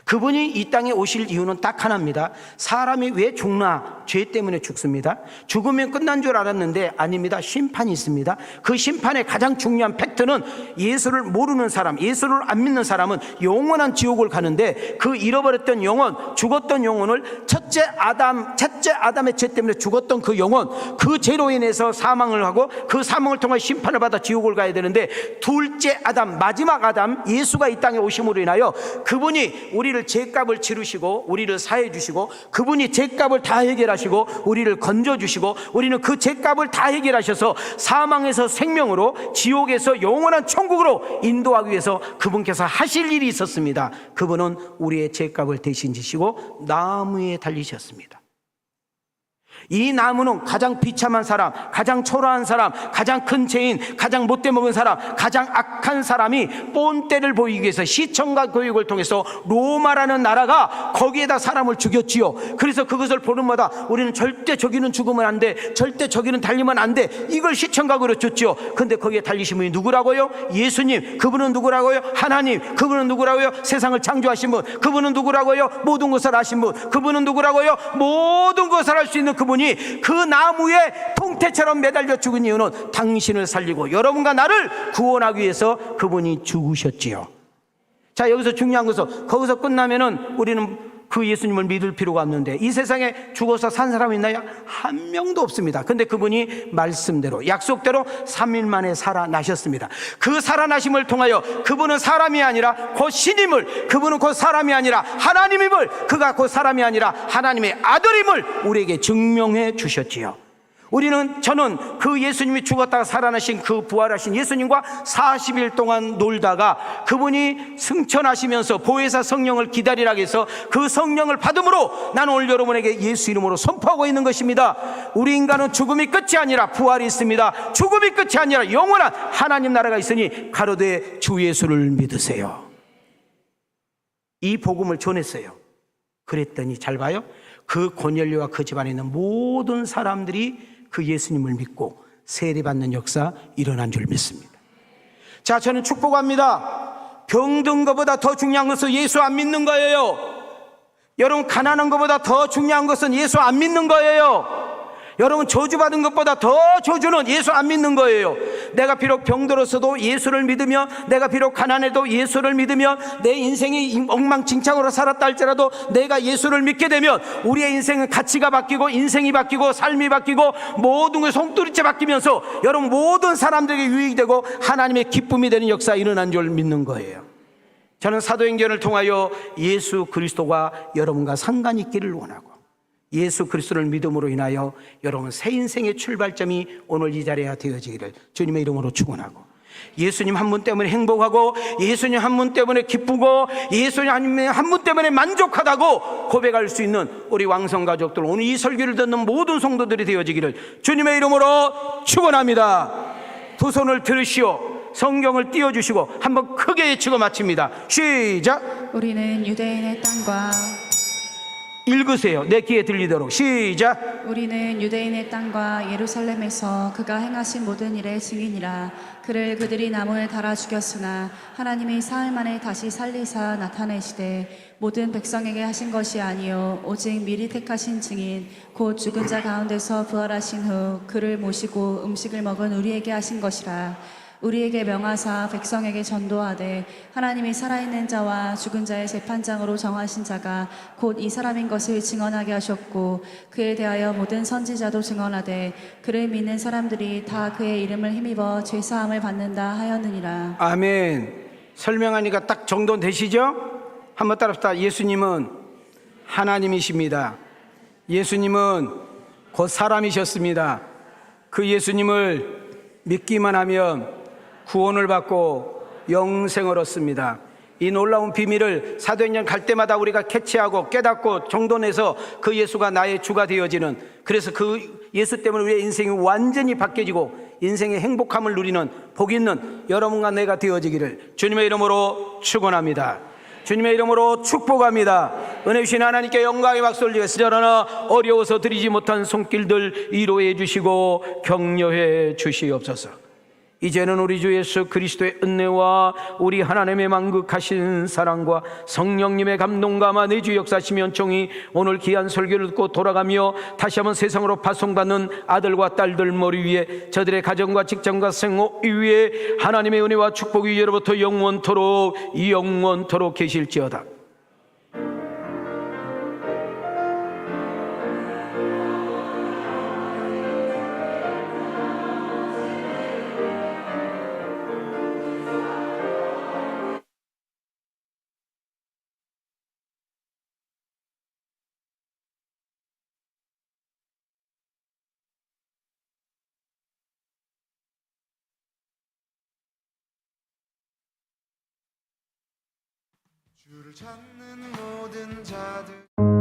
Speaker 5: 그분이 이 땅에 오실 이유는 딱 하나입니다. 사람이 왜 죽나? 죄 때문에 죽습니다. 죽으면 끝난 줄 알았는데 아닙니다. 심판이 있습니다. 그 심판의 가장 중요한 팩트는 예수를 모르는 사람, 예수를 안 믿는 사람은 영원한 지옥을 가는데 그 잃어버렸던 영혼, 죽었던 영혼을 첫째 아담의 죄 때문에 죽었던 그 영혼, 그 죄로 인해서 사망을 하고 그 사망을 통해 심판을 받아 지옥을 가야 되는데 둘째 아담, 마지막 아담 예수가 이 땅에 오심으로 인하여 그분이 우리를 죄값을 치르시고 우리를 사해 주시고 그분이 죄값을 다 해결하시고 우리를 건져 주시고 우리는 그 죄값을 다 해결하셔서 사망에서 생명으로 지옥에서 영원한 천국으로 인도하기 위해서 그분께서 하실 일이 있었습니다. 그분은 우리의 죄값을 대신 지시고 나무에 달리셨습니다. 이 나무는 가장 비참한 사람, 가장 초라한 사람, 가장 큰 죄인, 가장 못돼 먹은 사람, 가장 악한 사람이 본때를 보이기 위해서 시청과 교육을 통해서 로마라는 나라가 거기에다 사람을 죽였지요. 그래서 그것을 보는마다 우리는 절대 저기는 죽으면 안 돼, 절대 저기는 달리면 안 돼, 이걸 시청각으로 줬죠. 근데 거기에 달리신 분이 누구라고요? 예수님. 그분은 누구라고요? 하나님. 그분은 누구라고요? 세상을 창조하신 분. 그분은 누구라고요? 모든 것을 아신 분. 그분은 누구라고요? 모든 것을 할 수 있는 그분이 그 나무에 통태처럼 매달려 죽은 이유는 당신을 살리고 여러분과 나를 구원하기 위해서 그분이 죽으셨지요. 자, 여기서 중요한 것은 거기서 끝나면은 우리는 그 예수님을 믿을 필요가 없는데 이 세상에 죽어서 산 사람이 있나요? 한 명도 없습니다. 근데 그분이 말씀대로 약속대로 3일 만에 살아나셨습니다. 그 살아나심을 통하여 그분은 사람이 아니라 곧 신임을, 그분은 곧 사람이 아니라 하나님임을, 그가 곧 사람이 아니라 하나님의 아들임을 우리에게 증명해 주셨지요. 저는 그 예수님이 죽었다가 살아나신 그 부활하신 예수님과 40일 동안 놀다가 그분이 승천하시면서 보혜사 성령을 기다리라 해서 그 성령을 받음으로 나는 오늘 여러분에게 예수 이름으로 선포하고 있는 것입니다. 우리 인간은 죽음이 끝이 아니라 부활이 있습니다. 죽음이 끝이 아니라 영원한 하나님 나라가 있으니 가로되 주 예수를 믿으세요. 이 복음을 전했어요. 그랬더니 잘 봐요. 그 고넬료와 그 집안에 있는 모든 사람들이 그 예수님을 믿고 세례받는 역사 일어난 줄 믿습니다. 자, 저는 축복합니다. 병든 것보다 더 중요한 것은 예수 안 믿는 거예요. 여러분, 가난한 것보다 더 중요한 것은 예수 안 믿는 거예요. 여러분, 저주받은 것보다 더 저주는 예수 안 믿는 거예요. 내가 비록 병들었어도 예수를 믿으며, 내가 비록 가난해도 예수를 믿으며, 내 인생이 엉망진창으로 살았다 할지라도 내가 예수를 믿게 되면 우리의 인생은 가치가 바뀌고 인생이 바뀌고 삶이 바뀌고 모든 게 송두리째 바뀌면서 여러분 모든 사람들에게 유익이 되고 하나님의 기쁨이 되는 역사가 일어난 줄 믿는 거예요. 저는 사도행전을 통하여 예수 그리스도가 여러분과 상관 있기를 원하고, 예수 그리스도를 믿음으로 인하여 여러분 새 인생의 출발점이 오늘 이 자리에 되어지기를 주님의 이름으로 축원하고, 예수님 한 분 때문에 행복하고 예수님 한 분 때문에 기쁘고 예수님 한 분 때문에 만족하다고 고백할 수 있는 우리 왕성 가족들, 오늘 이 설교를 듣는 모든 성도들이 되어지기를 주님의 이름으로 축원합니다. 두 손을 들으시오. 성경을 띄워주시고 한번 크게 외치고 마칩니다. 시작.
Speaker 6: 우리는 유대인의 땅과
Speaker 5: 읽으세요. 내 귀에 들리도록. 시작.
Speaker 6: 우리는 유대인의 땅과 예루살렘에서 그가 행하신 모든 일의 증인이라. 그를 그들이 나무에 달아 죽였으나 하나님이 사흘 만에 다시 살리사 나타내시되 모든 백성에게 하신 것이 아니요 오직 미리 택하신 증인 곧 죽은 자 가운데서 부활하신 후 그를 모시고 음식을 먹은 우리에게 하신 것이라. 우리에게 명하사 백성에게 전도하되 하나님이 살아있는 자와 죽은 자의 재판장으로 정하신 자가 곧 이 사람인 것을 증언하게 하셨고, 그에 대하여 모든 선지자도 증언하되 그를 믿는 사람들이 다 그의 이름을 힘입어 죄사함을 받는다 하였느니라.
Speaker 5: 아멘. 설명하니까 딱 정돈 되시죠? 한번 따라합시다. 예수님은 하나님이십니다. 예수님은 곧 사람이셨습니다. 그 예수님을 믿기만 하면 구원을 받고 영생을 얻습니다. 이 놀라운 비밀을 사도행전 갈 때마다 우리가 캐치하고 깨닫고 정돈해서 그 예수가 나의 주가 되어지는, 그래서 그 예수 때문에 우리의 인생이 완전히 바뀌어지고 인생의 행복함을 누리는 복 있는 여러분과 내가 되어지기를 주님의 이름으로 축원합니다. 주님의 이름으로 축복합니다. 은혜 주신 하나님께 영광의 박수 올리겠습니다. 그러나 어려워서 드리지 못한 손길들 위로해 주시고 격려해 주시옵소서. 이제는 우리 주 예수 그리스도의 은혜와 우리 하나님의 만극하신 사랑과 성령님의 감동감화 내주 역사하시며 연총이 오늘 귀한 설교를 듣고 돌아가며 다시 한번 세상으로 파송받는 아들과 딸들 머리 위에, 저들의 가정과 직장과 생업 위에 하나님의 은혜와 축복이 예로부터 영원토록 계실지어다.
Speaker 7: 주를 찾는 모든 자들